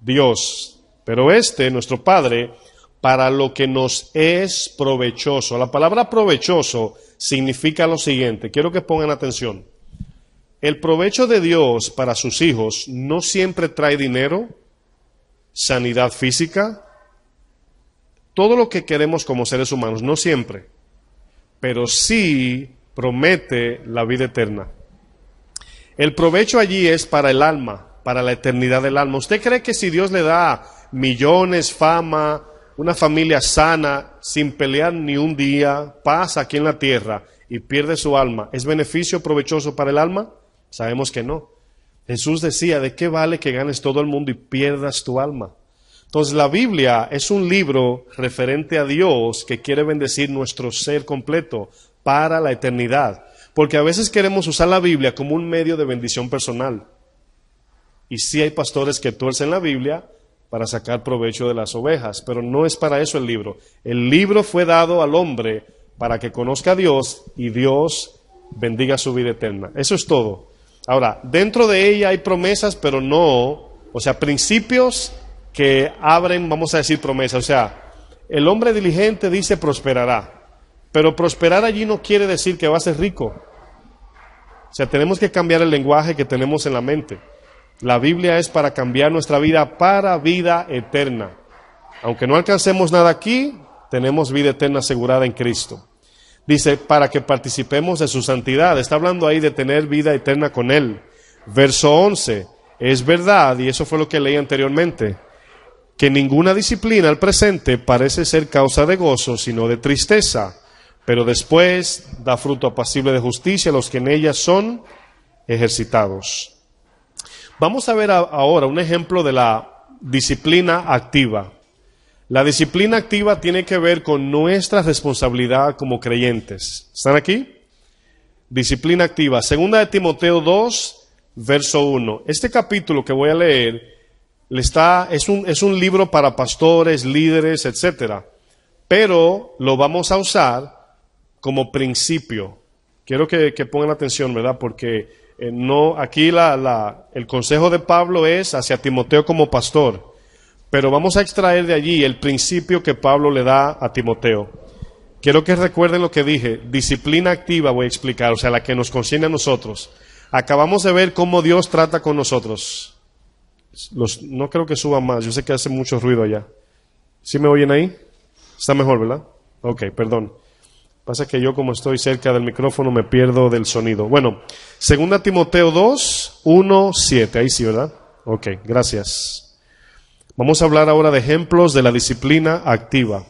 Dios. Pero este, nuestro Padre, para lo que nos es provechoso. La palabra provechoso significa lo siguiente. Quiero que pongan atención. El provecho de Dios para sus hijos no siempre trae dinero, sanidad física, todo lo que queremos como seres humanos, no siempre, pero sí promete la vida eterna. El provecho allí es para el alma, para la eternidad del alma. ¿Usted cree que si Dios le da millones, fama, una familia sana, sin pelear ni un día, paz aquí en la tierra y pierde su alma, es beneficio provechoso para el alma? Sabemos que no. Jesús decía, ¿de qué vale que ganes todo el mundo y pierdas tu alma? Entonces la Biblia es un libro referente a Dios que quiere bendecir nuestro ser completo para la eternidad. Porque a veces queremos usar la Biblia como un medio de bendición personal. Y sí hay pastores que tuercen la Biblia para sacar provecho de las ovejas, pero no es para eso el libro. El libro fue dado al hombre para que conozca a Dios y Dios bendiga su vida eterna. Eso es todo. Ahora, dentro de ella hay promesas, pero no, o sea, principios que abren, vamos a decir, promesas. O sea, el hombre diligente dice prosperará, pero prosperar allí no quiere decir que va a ser rico. O sea, tenemos que cambiar el lenguaje que tenemos en la mente. La Biblia es para cambiar nuestra vida para vida eterna. Aunque no alcancemos nada aquí, tenemos vida eterna asegurada en Cristo. Dice, para que participemos de su santidad. Está hablando ahí de tener vida eterna con Él. Verso 11, es verdad, y eso fue lo que leí anteriormente, que ninguna disciplina al presente parece ser causa de gozo, sino de tristeza, pero después da fruto apacible de justicia a los que en ella son ejercitados. Vamos a ver ahora un ejemplo de la disciplina activa. La disciplina activa tiene que ver con nuestra responsabilidad como creyentes. ¿Están aquí? Disciplina activa. Segunda de Timoteo 2, verso 1. Este capítulo que voy a leer es un libro para pastores, líderes, etcétera. Pero lo vamos a usar como principio. Quiero que pongan atención, ¿verdad? Porque aquí el consejo de Pablo es hacia Timoteo como pastor. Pero vamos a extraer de allí el principio que Pablo le da a Timoteo. Quiero que recuerden lo que dije. Disciplina activa voy a explicar, o sea, la que nos concierne a nosotros. Acabamos de ver cómo Dios trata con nosotros. No creo que suba más, yo sé que hace mucho ruido allá. ¿Sí me oyen ahí? Está mejor, ¿verdad? Ok, perdón. Pasa que yo como estoy cerca del micrófono me pierdo del sonido. Bueno, 2 Timoteo 2, 1, 7. Ahí sí, ¿verdad? Ok, gracias. Vamos a hablar ahora de ejemplos de la disciplina activa.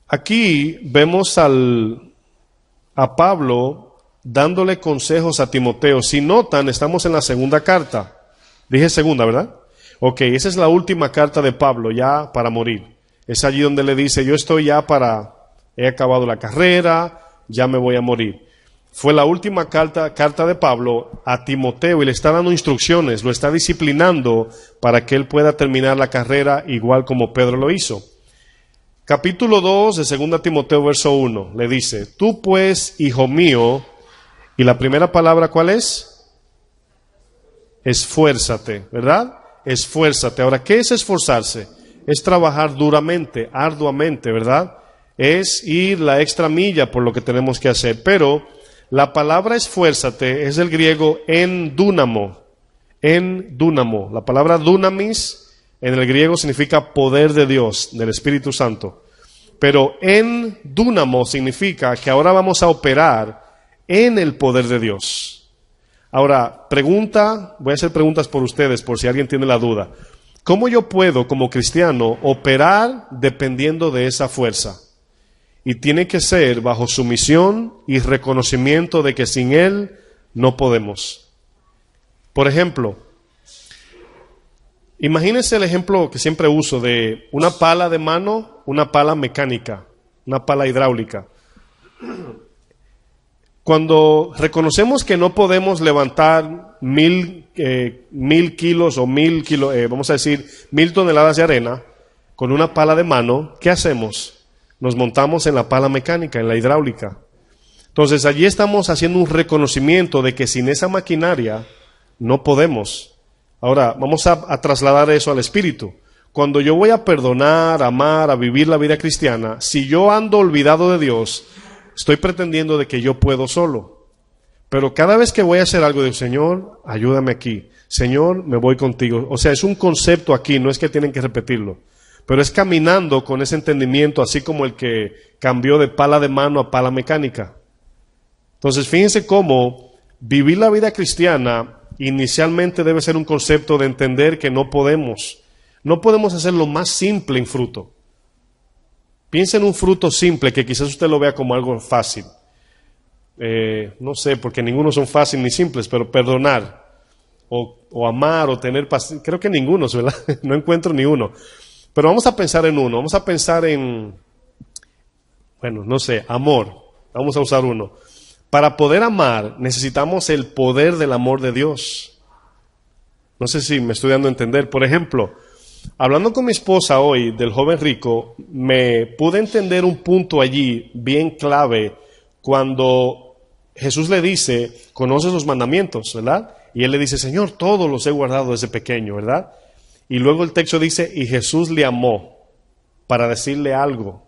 Aquí vemos a Pablo dándole consejos a Timoteo. Si notan, estamos en la segunda carta. Dije segunda, ¿verdad? Ok, esa es la última carta de Pablo, ya para morir. Es allí donde le dice, he acabado la carrera, ya me voy a morir. Fue la última carta de Pablo a Timoteo y le está dando instrucciones, lo está disciplinando para que él pueda terminar la carrera igual como Pedro lo hizo. Capítulo 2 de 2 Timoteo, verso 1, le dice, tú pues, hijo mío, y la primera palabra, ¿cuál es? Esfuérzate, ¿verdad? Esfuérzate. Ahora, ¿qué es esforzarse? Es trabajar duramente, arduamente, ¿verdad? Es ir la extra milla por lo que tenemos que hacer, pero la palabra esfuérzate es del griego en dúnamo. La palabra dunamis en el griego significa poder de Dios, del Espíritu Santo. Pero en dúnamo significa que ahora vamos a operar en el poder de Dios. Ahora, voy a hacer preguntas por ustedes por si alguien tiene la duda. ¿Cómo yo puedo como cristiano operar dependiendo de esa fuerza? Y tiene que ser bajo sumisión y reconocimiento de que sin Él no podemos. Por ejemplo, imagínense el ejemplo que siempre uso de una pala de mano, una pala mecánica, una pala hidráulica. Cuando reconocemos que no podemos levantar 1000 kilos o 1000 kilos, vamos a decir 1000 toneladas de arena con una pala de mano, ¿qué hacemos? Nos montamos en la pala mecánica, en la hidráulica. Entonces allí estamos haciendo un reconocimiento de que sin esa maquinaria No podemos. Ahora, vamos a trasladar eso al espíritu. Cuando yo voy a perdonar, amar, a vivir la vida cristiana, si yo ando olvidado de Dios, estoy pretendiendo de que yo puedo solo. Pero cada vez que voy a hacer algo, digo, Señor, ayúdame aquí. Señor, me voy contigo. O sea, es un concepto aquí, no es que tienen que repetirlo. Pero es caminando con ese entendimiento, así como el que cambió de pala de mano a pala mecánica. Entonces, fíjense cómo vivir la vida cristiana inicialmente debe ser un concepto de entender que no podemos hacer lo más simple en fruto. Piensa en un fruto simple que quizás usted lo vea como algo fácil. No sé, porque ninguno son fáciles ni simples, pero perdonar, o amar, o tener paciencia, creo que ninguno, ¿verdad? No encuentro ni uno. Pero vamos a pensar en uno, vamos a pensar en, bueno, no sé, amor, vamos a usar uno. Para poder amar necesitamos el poder del amor de Dios. No sé si me estoy dando a entender. Por ejemplo, hablando con mi esposa hoy del joven rico, me pude entender un punto allí bien clave cuando Jesús le dice, conoces los mandamientos, ¿verdad? Y él le dice, Señor, todos los he guardado desde pequeño, ¿verdad? Y luego el texto dice, y Jesús le amó para decirle algo.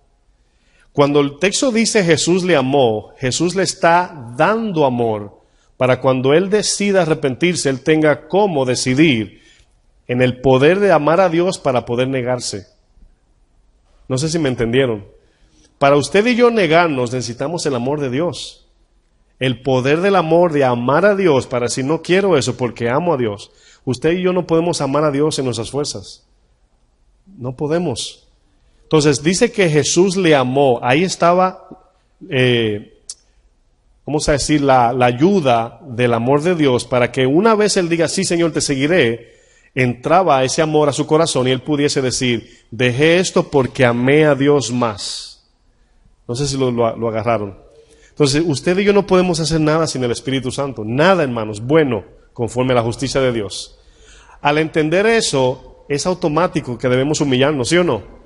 Cuando el texto dice Jesús le amó, Jesús le está dando amor para cuando él decida arrepentirse, él tenga cómo decidir en el poder de amar a Dios para poder negarse. No sé si me entendieron. Para usted y yo negarnos necesitamos el amor de Dios. El poder del amor de amar a Dios para decir no quiero eso porque amo a Dios. Usted y yo no podemos amar a Dios en nuestras fuerzas. No podemos. Entonces dice que Jesús le amó. Ahí estaba, vamos a decir, la ayuda del amor de Dios para que una vez Él diga, sí Señor, te seguiré, entraba ese amor a su corazón y Él pudiese decir, dejé esto porque amé a Dios más. No sé si lo agarraron. Entonces usted y yo no podemos hacer nada sin el Espíritu Santo. Nada, hermanos, bueno, conforme a la justicia de Dios. Al entender eso, es automático que debemos humillarnos, ¿sí o no?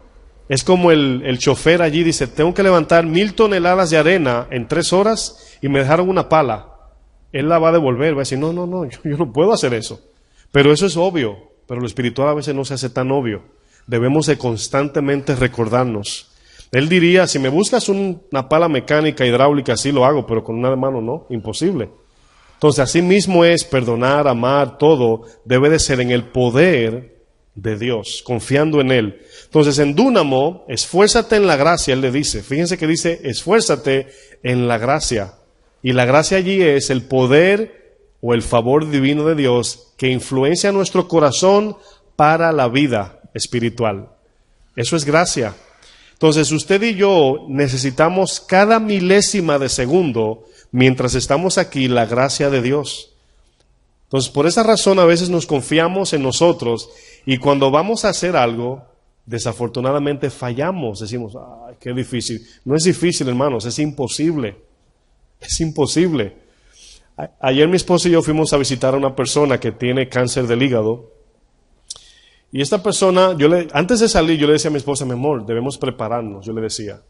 Es como el chofer allí dice, tengo que levantar 1000 toneladas de arena en 3 horas y me dejaron una pala. Él la va a devolver, va a decir, no, yo no puedo hacer eso. Pero eso es obvio, pero lo espiritual a veces no se hace tan obvio. Debemos de constantemente recordarnos. Él diría, si me buscas una pala mecánica, hidráulica, sí lo hago, pero con una mano no, imposible. Entonces, así mismo es perdonar, amar, todo debe de ser en el poder de Dios, confiando en Él. Entonces, en Dúnamo, esfuérzate en la gracia, Él le dice. Fíjense que dice, esfuérzate en la gracia. Y la gracia allí es el poder o el favor divino de Dios que influencia nuestro corazón para la vida espiritual. Eso es gracia. Entonces, usted y yo necesitamos cada milésima de segundo, mientras estamos aquí, la gracia de Dios. Entonces, por esa razón a veces nos confiamos en nosotros y cuando vamos a hacer algo, desafortunadamente fallamos. Decimos, ay, qué difícil. No es difícil, hermanos, es imposible. Es imposible. Ayer mi esposa y yo fuimos a visitar a una persona que tiene cáncer del hígado. Y esta persona, antes de salir, yo le decía a mi esposa, mi amor, debemos prepararnos, yo le decía.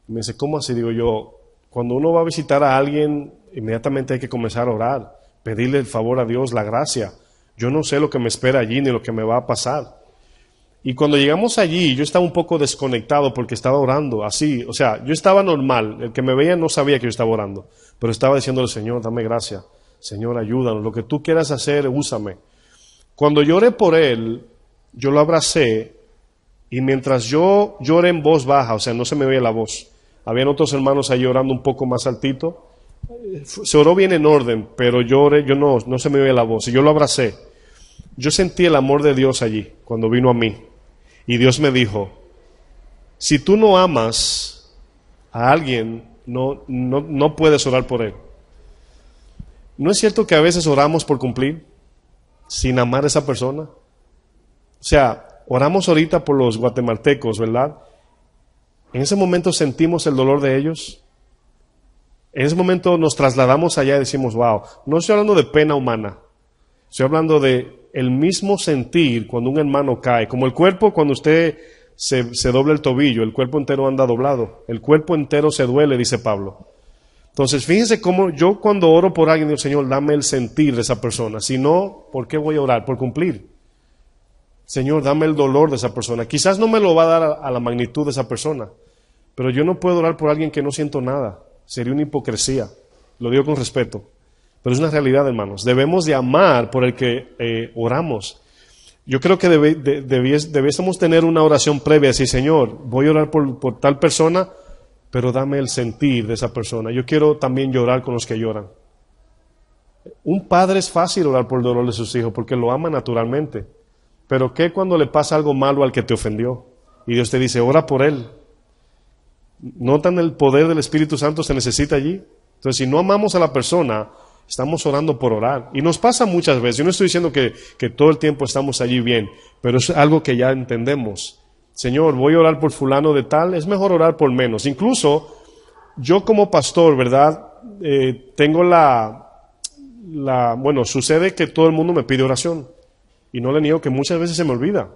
Y me dice, ¿cómo así? Digo yo, cuando uno va a visitar a alguien, inmediatamente hay que comenzar a orar, pedirle el favor a Dios, la gracia. Yo no sé lo que me espera allí ni lo que me va a pasar. Y cuando llegamos allí, yo estaba un poco desconectado porque estaba orando, así, o sea, yo estaba normal, el que me veía no sabía que yo estaba orando, pero estaba diciéndole, Señor, dame gracia, Señor, ayúdanos, lo que tú quieras hacer, úsame. Cuando lloré por él, yo lo abracé y mientras yo lloré en voz baja, o sea, no se me veía la voz, habían otros hermanos ahí orando un poco más altito, se oró bien en orden, pero yo no se me veía la voz y yo lo abracé. Yo sentí el amor de Dios allí cuando vino a mí y Dios me dijo, si tú no amas a alguien, no puedes orar por él. ¿No es cierto que a veces oramos por cumplir sin amar a esa persona? O sea, oramos ahorita por los guatemaltecos, ¿verdad? En ese momento sentimos el dolor de ellos. En ese momento nos trasladamos allá y decimos, wow, no estoy hablando de pena humana. Estoy hablando de el mismo sentir cuando un hermano cae. Como el cuerpo, cuando usted se dobla el tobillo, el cuerpo entero anda doblado. El cuerpo entero se duele, dice Pablo. Entonces, fíjense cómo yo cuando oro por alguien, digo, Señor, dame el sentir de esa persona. Si no, ¿por qué voy a orar? Por cumplir. Señor, dame el dolor de esa persona. Quizás no me lo va a dar a la magnitud de esa persona, pero yo no puedo orar por alguien que no siento nada. Sería una hipocresía. Lo digo con respeto. Pero es una realidad, hermanos. Debemos de amar por el que oramos. Yo creo que debiésemos tener una oración previa. Así, Señor, voy a orar por tal persona, pero dame el sentir de esa persona. Yo quiero también llorar con los que lloran. Un padre es fácil orar por el dolor de sus hijos porque lo ama naturalmente. Pero ¿qué cuando le pasa algo malo al que te ofendió? Y Dios te dice, ora por él. ¿Notan el poder del Espíritu Santo se necesita allí? Entonces, si no amamos a la persona, estamos orando por orar. Y nos pasa muchas veces. Yo no estoy diciendo que todo el tiempo estamos allí bien, pero es algo que ya entendemos. Señor, voy a orar por fulano de tal, es mejor orar por menos. Incluso, yo como pastor, ¿verdad? Tengo bueno, sucede que todo el mundo me pide oración. Y no le niego que muchas veces se me olvida.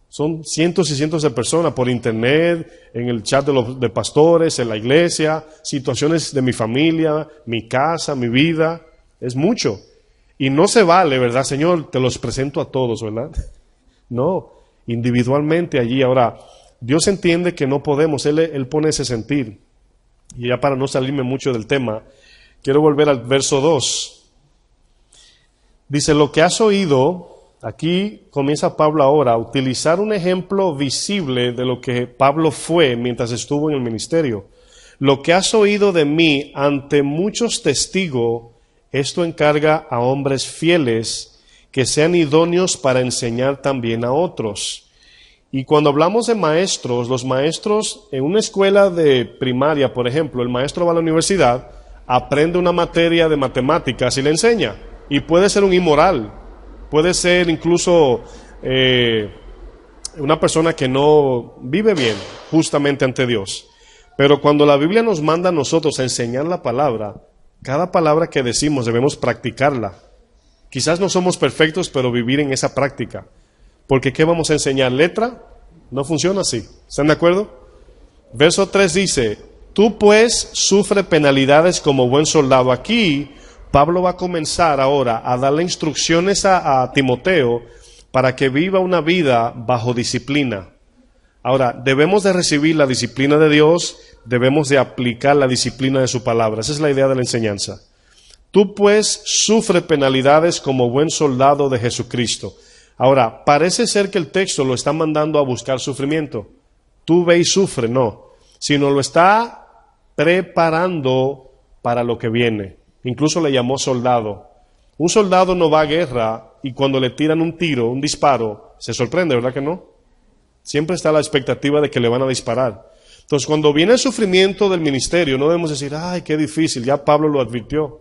Son cientos y cientos de personas por internet, en el chat de pastores, en la iglesia, situaciones de mi familia, mi casa, mi vida. Es mucho. Y no se vale, ¿verdad, Señor? Te los presento a todos, ¿verdad? No, individualmente allí. Ahora, Dios entiende que no podemos, Él pone ese sentir. Y ya para no salirme mucho del tema, quiero volver al verso 2. Dice, lo que has oído... Aquí comienza Pablo ahora a utilizar un ejemplo visible de lo que Pablo fue mientras estuvo en el ministerio. Lo que has oído de mí ante muchos testigos, esto encarga a hombres fieles que sean idóneos para enseñar también a otros. Y cuando hablamos de maestros, los maestros en una escuela de primaria, por ejemplo, el maestro va a la universidad, aprende una materia de matemáticas y le enseña. Y puede ser un inmoral. Puede ser incluso una persona que no vive bien justamente ante Dios. Pero cuando la Biblia nos manda a nosotros a enseñar la palabra, cada palabra que decimos debemos practicarla. Quizás no somos perfectos, pero vivir en esa práctica. Porque ¿qué vamos a enseñar? ¿Letra? No funciona así. ¿Están de acuerdo? Verso 3 dice, tú pues sufre penalidades como buen soldado. Aquí Pablo va a comenzar ahora a darle instrucciones a Timoteo para que viva una vida bajo disciplina. Ahora, debemos de recibir la disciplina de Dios, debemos de aplicar la disciplina de su palabra. Esa es la idea de la enseñanza. Tú pues sufre penalidades como buen soldado de Jesucristo. Ahora, parece ser que el texto lo está mandando a buscar sufrimiento. Tú ve y sufre, no. Sino lo está preparando para lo que viene. Incluso le llamó soldado. Un soldado no va a guerra y cuando le tiran un tiro, un disparo, se sorprende, ¿verdad que no? Siempre está la expectativa de que le van a disparar. Entonces, cuando viene el sufrimiento del ministerio, no debemos decir, ay, qué difícil, ya Pablo lo advirtió.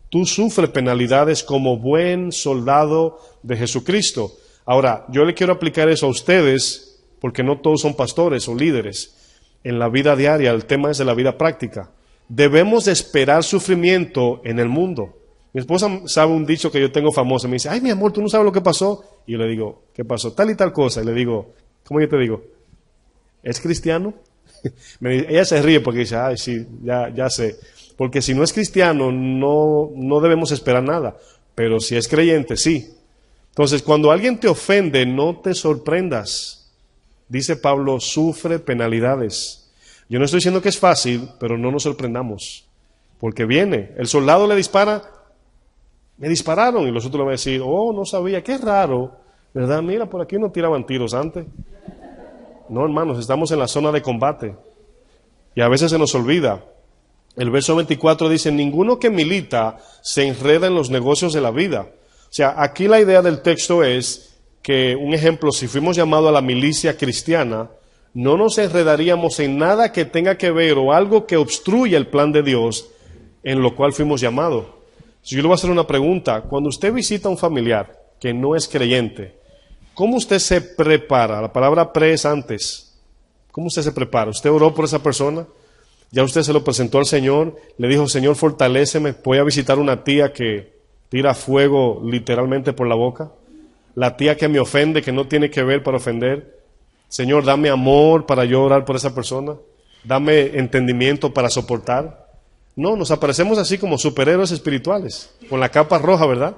Tú sufres penalidades como buen soldado de Jesucristo. Ahora, yo le quiero aplicar eso a ustedes, porque no todos son pastores o líderes. En la vida diaria, el tema es de la vida práctica. Debemos de esperar sufrimiento en el mundo. Mi esposa sabe un dicho que yo tengo famoso. Me dice, ay, mi amor, ¿tú no sabes lo que pasó? Y yo le digo, ¿qué pasó? Tal y tal cosa. Y le digo, ¿cómo yo te digo? ¿Es cristiano? Ella se ríe porque dice, ay, sí, ya sé. Porque si no es cristiano, no debemos esperar nada. Pero si es creyente, sí. Entonces, cuando alguien te ofende, no te sorprendas. Dice Pablo, sufre penalidades. Yo no estoy diciendo que es fácil, pero no nos sorprendamos. Porque viene, el soldado le dispara, me dispararon, y los otros le van a decir, oh, no sabía, qué raro, ¿verdad? Mira, por aquí no tiraban tiros antes. No, hermanos, estamos en la zona de combate. Y a veces se nos olvida. El verso 24 dice, ninguno que milita se enreda en los negocios de la vida. O sea, aquí la idea del texto es que, un ejemplo, si fuimos llamados a la milicia cristiana, no nos enredaríamos en nada que tenga que ver o algo que obstruya el plan de Dios en lo cual fuimos llamados. Si yo le voy a hacer una pregunta, cuando usted visita a un familiar que no es creyente, ¿cómo usted se prepara? La palabra pre es antes. ¿Cómo usted se prepara? ¿Usted oró por esa persona? ¿Ya usted se lo presentó al Señor? Le dijo, Señor, fortaléceme, voy a visitar una tía que tira fuego literalmente por la boca. La tía que me ofende, que no tiene que ver para ofender. Señor, dame amor para yo orar por esa persona. Dame entendimiento para soportar. No, nos aparecemos así como superhéroes espirituales, con la capa roja, ¿verdad?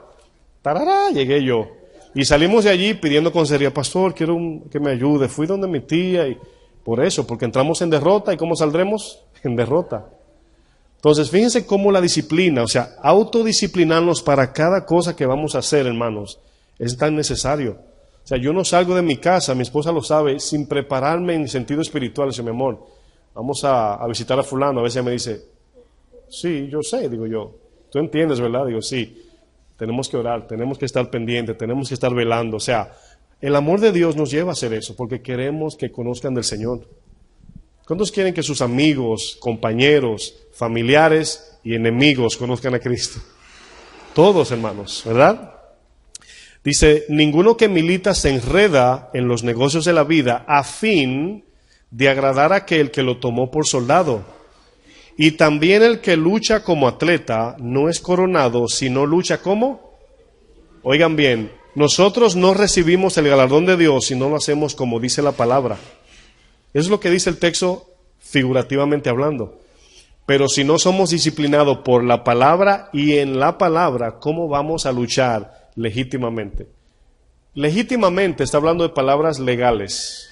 ¡Tarará! Llegué yo. Y salimos de allí pidiendo consejería, pastor, quiero que me ayude. Fui donde mi tía y por eso, porque entramos en derrota. ¿Y cómo saldremos? En derrota. Entonces, fíjense cómo la disciplina, o sea, autodisciplinarnos para cada cosa que vamos a hacer, hermanos, es tan necesario. O sea, yo no salgo de mi casa, mi esposa lo sabe, sin prepararme en sentido espiritual. Dice, mi amor, vamos a visitar a fulano. A veces ella me dice, sí, yo sé, digo yo. ¿Tú entiendes, verdad? Digo, sí. Tenemos que orar, tenemos que estar pendientes, tenemos que estar velando. O sea, el amor de Dios nos lleva a hacer eso, porque queremos que conozcan del Señor. ¿Cuántos quieren que sus amigos, compañeros, familiares y enemigos conozcan a Cristo? Todos, hermanos, ¿verdad? Dice, ninguno que milita se enreda en los negocios de la vida a fin de agradar a aquel que lo tomó por soldado. Y también el que lucha como atleta no es coronado, sino lucha como. Oigan bien, nosotros no recibimos el galardón de Dios si no lo hacemos como dice la palabra. Eso es lo que dice el texto figurativamente hablando. Pero si no somos disciplinados por la palabra y en la palabra, ¿cómo vamos a luchar legítimamente? Legítimamente está hablando de palabras legales.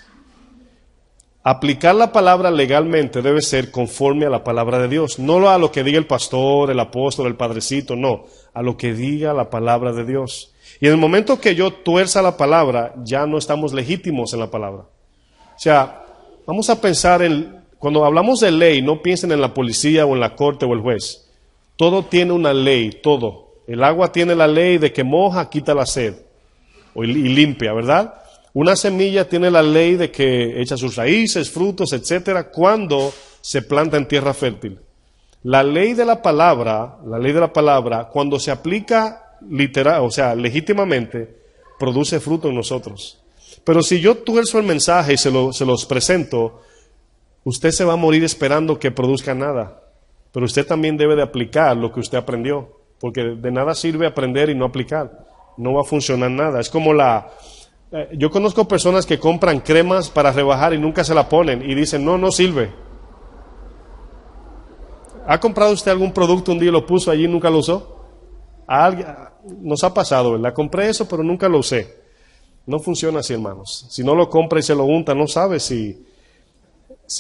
Aplicar la palabra legalmente debe ser conforme a la palabra de Dios, no a lo que diga el pastor, el apóstol, el padrecito, no, a lo que diga la palabra de Dios. Y en el momento que yo tuerza la palabra, ya no estamos legítimos en la palabra. O sea, vamos a pensar cuando hablamos de ley, no piensen en la policía o en la corte o el juez. Todo tiene una ley, todo. El agua tiene la ley de que moja, quita la sed y limpia, ¿verdad? Una semilla tiene la ley de que echa sus raíces, frutos, etcétera, cuando se planta en tierra fértil. La ley de la palabra, cuando se aplica literal, o sea, legítimamente, produce fruto en nosotros. Pero si yo tuerzo el mensaje y se los presento, usted se va a morir esperando que produzca nada. Pero usted también debe de aplicar lo que usted aprendió, porque de nada sirve aprender y no aplicar. No va a funcionar nada. Es como yo conozco personas que compran cremas para rebajar y nunca se la ponen y dicen, no sirve. ¿Ha comprado usted algún producto un día y lo puso allí y nunca lo usó? Nos ha pasado, ¿verdad? Compré eso pero nunca lo usé. No funciona así, hermanos. Si no lo compra y se lo unta, no sabe si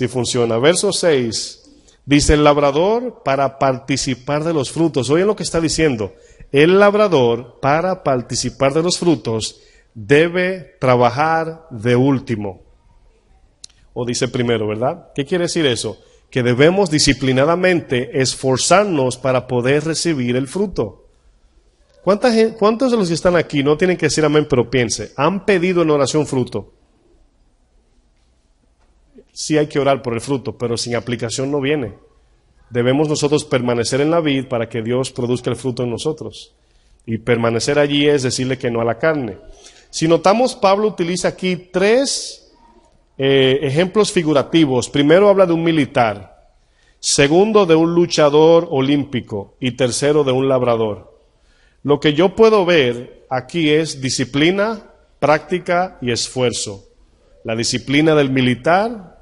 funciona. Verso 6, dice el labrador para participar de los frutos. Oigan lo que está diciendo. El labrador para participar de los frutos debe trabajar de último. O dice primero, ¿verdad? ¿Qué quiere decir eso? Que debemos disciplinadamente esforzarnos para poder recibir el fruto. ¿Cuántos de los que están aquí no tienen que decir amén, pero piense, han pedido en oración fruto? Sí hay que orar por el fruto, pero sin aplicación no viene. Debemos nosotros permanecer en la vid para que Dios produzca el fruto en nosotros. Y permanecer allí es decirle que no a la carne. Si notamos, Pablo utiliza aquí 3 ejemplos figurativos. Primero habla de un militar, segundo de un luchador olímpico y tercero de un labrador. Lo que yo puedo ver aquí es disciplina, práctica y esfuerzo. La disciplina del militar,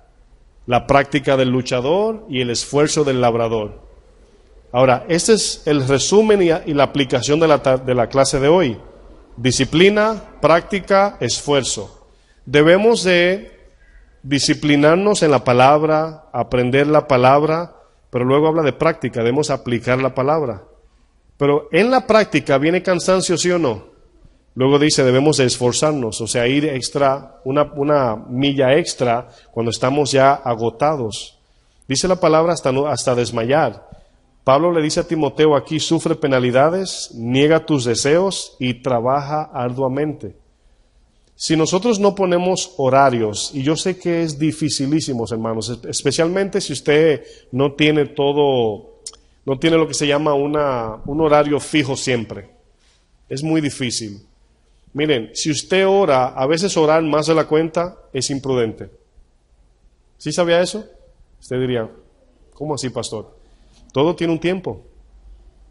la práctica del luchador y el esfuerzo del labrador. Ahora, este es el resumen y la aplicación de la clase de hoy. Disciplina, práctica, esfuerzo. Debemos de disciplinarnos en la palabra, aprender la palabra, pero luego habla de práctica, debemos aplicar la palabra. Pero en la práctica viene cansancio, ¿sí o no? Luego dice, debemos de esforzarnos, o sea, ir extra, una milla extra cuando estamos ya agotados. Dice la palabra hasta desmayar. Pablo le dice a Timoteo aquí, sufre penalidades, niega tus deseos y trabaja arduamente. Si nosotros no ponemos horarios, y yo sé que es dificilísimo, hermanos, especialmente si usted no tiene lo que se llama un horario fijo siempre. Es muy difícil. Miren, si usted ora, a veces orar más de la cuenta es imprudente. ¿Sí sabía eso? Usted diría, ¿cómo así, pastor? Todo tiene un tiempo.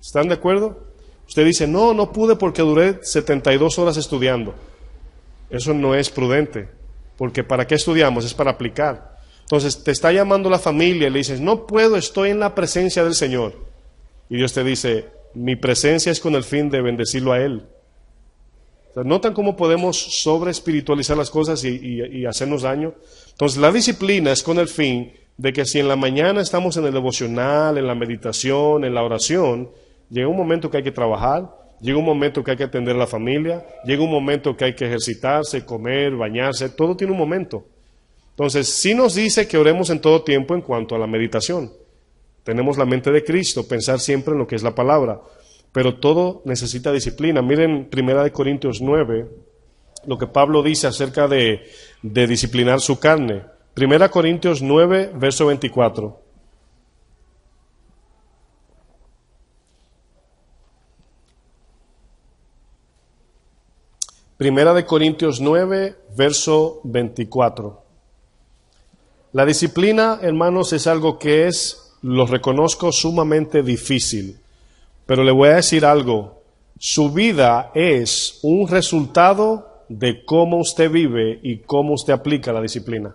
¿Están de acuerdo? Usted dice, no pude porque duré 72 horas estudiando. Eso no es prudente, porque ¿para qué estudiamos? Es para aplicar. Entonces te está llamando la familia y le dices, no puedo, estoy en la presencia del Señor. Y Dios te dice, mi presencia es con el fin de bendecirlo a Él. O sea, ¿notan cómo podemos sobre espiritualizar las cosas y hacernos daño? Entonces la disciplina es con el fin de que si en la mañana estamos en el devocional, en la meditación, en la oración, llega un momento que hay que trabajar, llega un momento que hay que atender a la familia, llega un momento que hay que ejercitarse, comer, bañarse, todo tiene un momento. Entonces, sí nos dice que oremos en todo tiempo en cuanto a la meditación. Tenemos la mente de Cristo, pensar siempre en lo que es la palabra, pero todo necesita disciplina. Miren 1 Corintios 9, lo que Pablo dice acerca de disciplinar su carne. 1 Corintios 9, verso 24. Primera de Corintios 9, verso 24. La disciplina, hermanos, es algo que lo reconozco, sumamente difícil. Pero le voy a decir algo. Su vida es un resultado de cómo usted vive y cómo usted aplica la disciplina.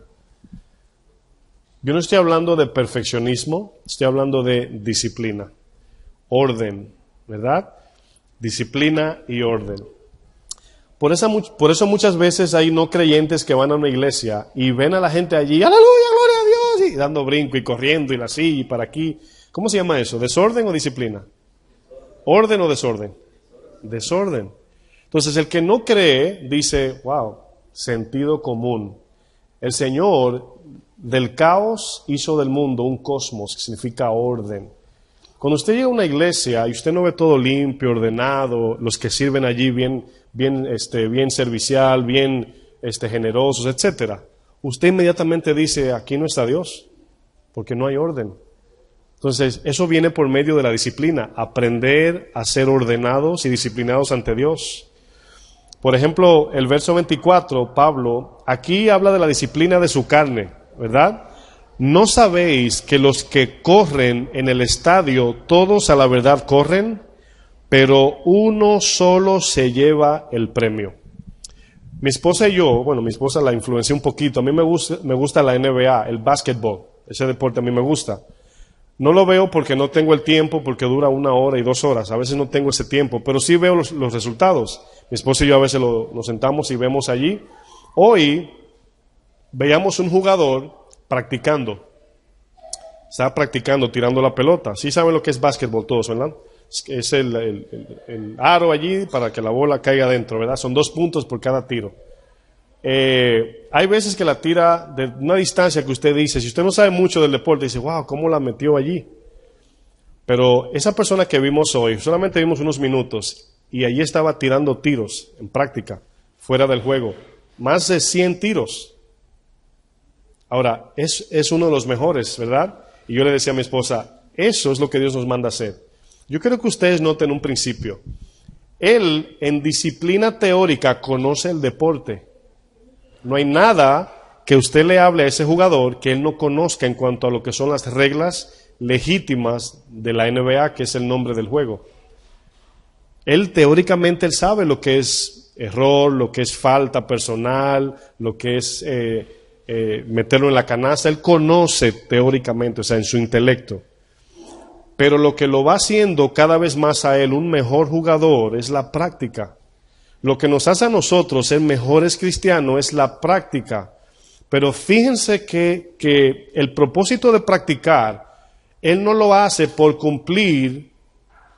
Yo no estoy hablando de perfeccionismo, estoy hablando de disciplina, orden, ¿verdad? Disciplina y orden. Por eso muchas veces hay no creyentes que van a una iglesia y ven a la gente allí, aleluya, gloria a Dios, y dando brinco y corriendo y la silla y para aquí. ¿Cómo se llama eso? ¿Desorden o disciplina? ¿Orden o desorden? Desorden. Entonces el que no cree dice, wow, sentido común. El Señor del caos hizo del mundo un cosmos, que significa orden. Cuando usted llega a una iglesia y usted no ve todo limpio, ordenado, los que sirven allí bien servicial, bien generosos, etcétera, usted inmediatamente dice, aquí no está Dios, porque no hay orden. Entonces, eso viene por medio de la disciplina, aprender a ser ordenados y disciplinados ante Dios. Por ejemplo, el verso 24, Pablo, aquí habla de la disciplina de su carne, ¿verdad? ¿No sabéis que los que corren en el estadio, todos a la verdad corren, pero uno solo se lleva el premio? Mi esposa y yo, mi esposa la influencié un poquito, a mí me gusta la NBA, el básquetbol, ese deporte a mí me gusta. No lo veo porque no tengo el tiempo, porque dura 1 hora y 2 horas, a veces no tengo ese tiempo, pero sí veo los resultados. Mi esposa y yo a veces nos sentamos y vemos allí. Hoy veíamos un jugador practicando. Estaba practicando, tirando la pelota. Sí saben lo que es básquetbol todos, ¿verdad? Es el aro allí para que la bola caiga adentro, ¿verdad? Son 2 puntos por cada tiro. Hay veces que la tira de una distancia que usted dice, si usted no sabe mucho del deporte, dice, wow, ¿cómo la metió allí? Pero esa persona que vimos hoy, solamente vimos unos minutos, y allí estaba tirando tiros en práctica, fuera del juego. Más de 100 tiros. Ahora, es uno de los mejores, ¿verdad? Y yo le decía a mi esposa, eso es lo que Dios nos manda hacer. Yo quiero que ustedes noten un principio. Él, en disciplina teórica, conoce el deporte. No hay nada que usted le hable a ese jugador que él no conozca en cuanto a lo que son las reglas legítimas de la NBA, que es el nombre del juego. Él teóricamente él sabe lo que es error, lo que es falta personal, lo que es meterlo en la canasta. Él conoce teóricamente, o sea, en su intelecto. Pero lo que lo va haciendo cada vez más a él un mejor jugador es la práctica. Lo que nos hace a nosotros ser mejores cristianos es la práctica. Pero fíjense que el propósito de practicar, él no lo hace por cumplir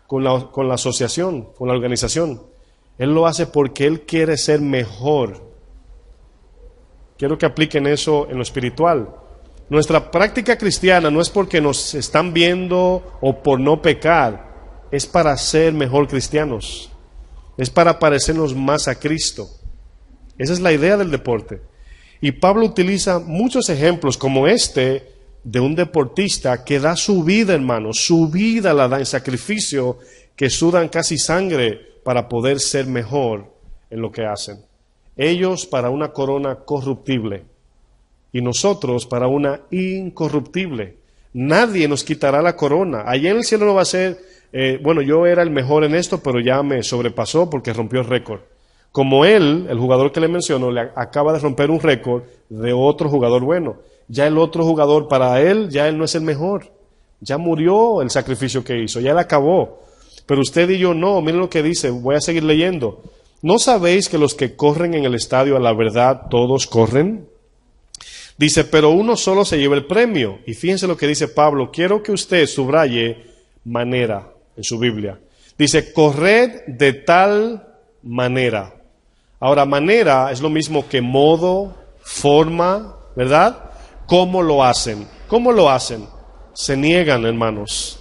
con la asociación, con la organización. Él lo hace porque él quiere ser mejor. Quiero que apliquen eso en lo espiritual. Nuestra práctica cristiana no es porque nos están viendo o por no pecar, es para ser mejor cristianos. Es para parecernos más a Cristo. Esa es la idea del deporte. Y Pablo utiliza muchos ejemplos como este de un deportista que da su vida, hermanos, su vida la da en sacrificio, que sudan casi sangre para poder ser mejor en lo que hacen. Ellos para una corona corruptible y nosotros para una incorruptible. Nadie nos quitará la corona. Allá en el cielo no va a ser, yo era el mejor en esto, pero ya me sobrepasó porque rompió el récord. Como él, el jugador que le menciono, le acaba de romper un récord de otro jugador bueno. ya el otro jugador para él, ya él no es el mejor. Ya murió el sacrificio que hizo, ya él acabó. Pero usted y yo no, miren lo que dice, voy a seguir leyendo. ¿No sabéis que los que corren en el estadio a la verdad, todos corren? Dice, pero uno solo se lleva el premio. Y fíjense lo que dice Pablo, quiero que usted subraye manera en su Biblia. Dice, corred de tal manera. Ahora, manera es lo mismo que modo, forma, ¿verdad? ¿Cómo lo hacen? ¿Cómo lo hacen? Se niegan, hermanos.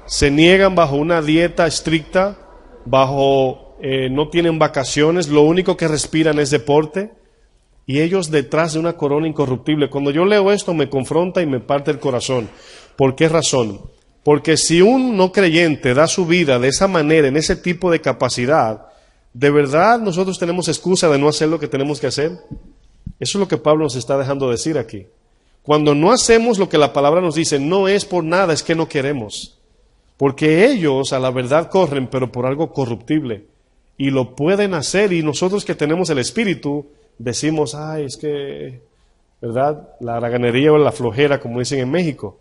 Se niegan bajo una dieta estricta, no tienen vacaciones, lo único que respiran es deporte. Y ellos detrás de una corona incorruptible. Cuando yo leo esto me confronta y me parte el corazón. ¿Por qué razón? Porque si un no creyente da su vida de esa manera, en ese tipo de capacidad, ¿de verdad nosotros tenemos excusa de no hacer lo que tenemos que hacer? Eso es lo que Pablo nos está dejando decir aquí. Cuando no hacemos lo que la palabra nos dice, no es por nada, es que no queremos. Porque ellos a la verdad corren, pero por algo corruptible. Y lo pueden hacer, y nosotros que tenemos el Espíritu, decimos, ay, es que, ¿verdad? La haraganería o la flojera, como dicen en México.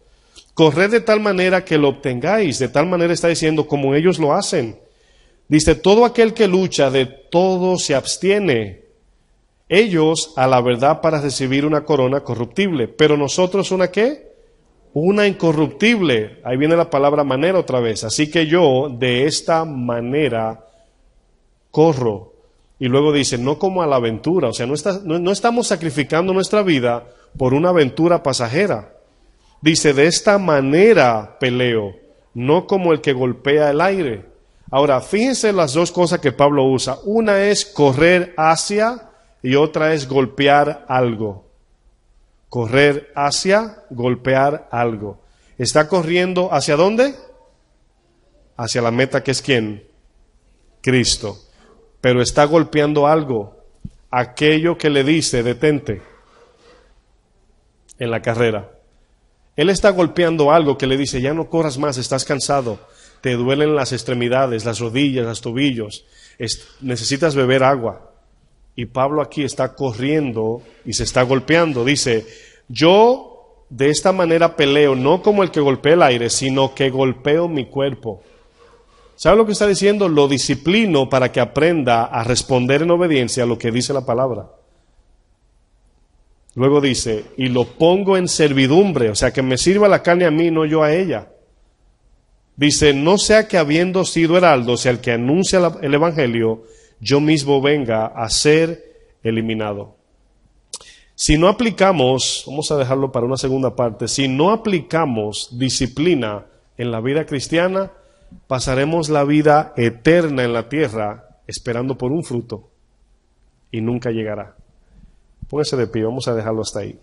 Corred de tal manera que lo obtengáis, de tal manera está diciendo, como ellos lo hacen. Dice, todo aquel que lucha, de todo se abstiene. Ellos, a la verdad, para recibir una corona corruptible, pero nosotros, ¿una qué? Una incorruptible. Ahí viene la palabra manera otra vez. Así que yo, de esta manera, corro. Y luego dice, no como a la aventura, o sea, no estamos sacrificando nuestra vida por una aventura pasajera. Dice, de esta manera peleo, no como el que golpea el aire. Ahora, fíjense las dos cosas que Pablo usa. Una es correr hacia y otra es golpear algo. Correr hacia, golpear algo. ¿Está corriendo hacia dónde? Hacia la meta que es ¿quién? Cristo. Pero está golpeando algo, aquello que le dice, detente, en la carrera. Él está golpeando algo que le dice, ya no corras más, estás cansado, te duelen las extremidades, las rodillas, los tobillos, necesitas beber agua. Y Pablo aquí está corriendo y se está golpeando. Dice, yo de esta manera peleo, no como el que golpea el aire, sino que golpeo mi cuerpo. ¿Sabe lo que está diciendo? Lo disciplino para que aprenda a responder en obediencia a lo que dice la palabra. Luego dice, y lo pongo en servidumbre, o sea, que me sirva la carne a mí, no yo a ella. Dice, no sea que habiendo sido heraldo, sea el que anuncia el evangelio, yo mismo venga a ser eliminado. Si no aplicamos, vamos a dejarlo para una segunda parte, si no aplicamos disciplina en la vida cristiana, pasaremos la vida eterna en la tierra esperando por un fruto y nunca llegará. Póngase de pie, vamos a dejarlo hasta ahí.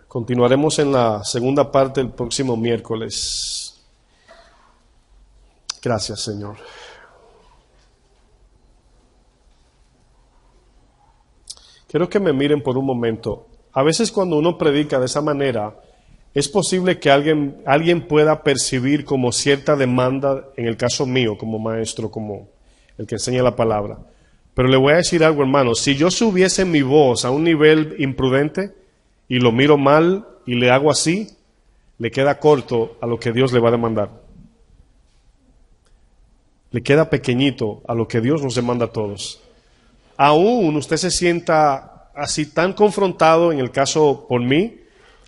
Continuaremos en la segunda parte el próximo miércoles. Gracias, Señor. Quiero que me miren por un momento. A veces cuando uno predica de esa manera, es posible que alguien pueda percibir como cierta demanda, en el caso mío, como maestro, como el que enseña la palabra. Pero le voy a decir algo, hermano, si yo subiese mi voz a un nivel imprudente y lo miro mal y le hago así, le queda corto a lo que Dios le va a demandar. Le queda pequeñito a lo que Dios nos demanda a todos. Aún usted se sienta así tan confrontado, en el caso por mí,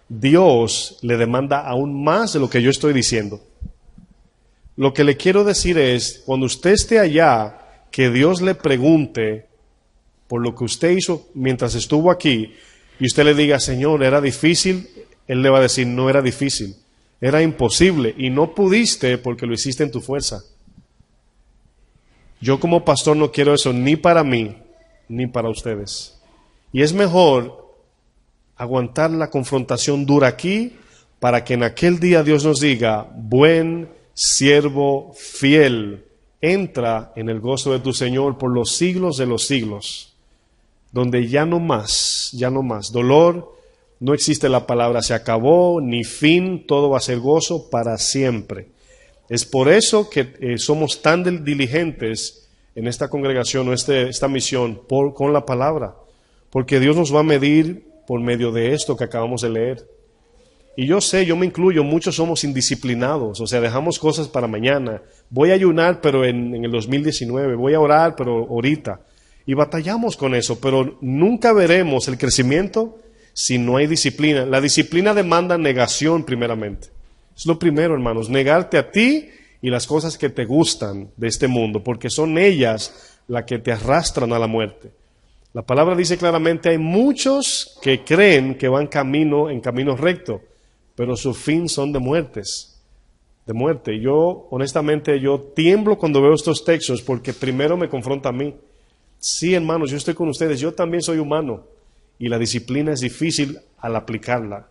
Dios le demanda aún más de lo que yo estoy diciendo. Lo que le quiero decir es, cuando usted esté allá, que Dios le pregunte por lo que usted hizo mientras estuvo aquí, y usted le diga, Señor, ¿era difícil? Él le va a decir, no era difícil, era imposible, y no pudiste porque lo hiciste en tu fuerza. Yo como pastor no quiero eso ni para mí, ni para ustedes. Y es mejor aguantar la confrontación dura aquí, para que en aquel día Dios nos diga, buen siervo fiel, entra en el gozo de tu Señor por los siglos de los siglos, donde ya no más dolor, no existe la palabra se acabó, ni fin, todo va a ser gozo para siempre. Es por eso que somos tan diligentes en esta congregación o esta misión con la palabra, porque Dios nos va a medir por medio de esto que acabamos de leer. Y yo sé, yo me incluyo, muchos somos indisciplinados, o sea, dejamos cosas para mañana. Voy a ayunar, pero en el 2019, voy a orar, pero ahorita. Y batallamos con eso, pero nunca veremos el crecimiento si no hay disciplina. La disciplina demanda negación primeramente. Es lo primero, hermanos, negarte a ti y las cosas que te gustan de este mundo, porque son ellas las que te arrastran a la muerte. La palabra dice claramente, hay muchos que creen que van en camino recto, pero su fin son de muerte. Y yo, honestamente, yo tiemblo cuando veo estos textos porque primero me confronta a mí. Sí, hermanos, yo estoy con ustedes, yo también soy humano y la disciplina es difícil al aplicarla,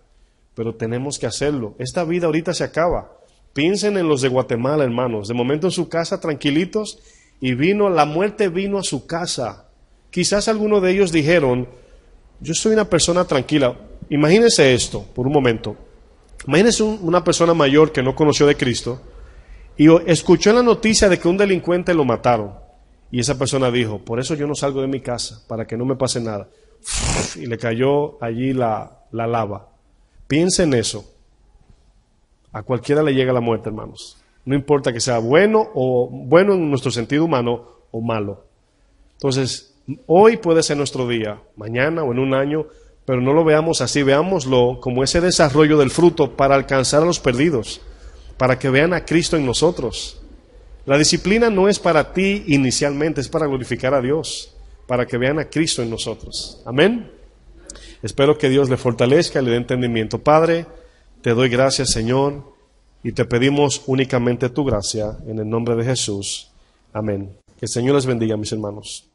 pero tenemos que hacerlo. Esta vida ahorita se acaba. Piensen en los de Guatemala, hermanos, de momento en su casa tranquilitos y la muerte vino a su casa. Quizás algunos de ellos dijeron, yo soy una persona tranquila. Imagínense esto por un momento. Imagínense una persona mayor que no conoció de Cristo y escuchó la noticia de que un delincuente lo mataron. Y esa persona dijo, por eso yo no salgo de mi casa, para que no me pase nada. Y le cayó allí la lava. Piensen en eso. A cualquiera le llega la muerte, hermanos. No importa que sea bueno en nuestro sentido humano o malo. Entonces, hoy puede ser nuestro día, mañana o en un año, pero no lo veamos así, veámoslo como ese desarrollo del fruto para alcanzar a los perdidos, para que vean a Cristo en nosotros. La disciplina no es para ti inicialmente, es para glorificar a Dios, para que vean a Cristo en nosotros. Amén. Espero que Dios le fortalezca, le dé entendimiento. Padre, te doy gracias, Señor, y te pedimos únicamente tu gracia en el nombre de Jesús. Amén. Que el Señor les bendiga, mis hermanos.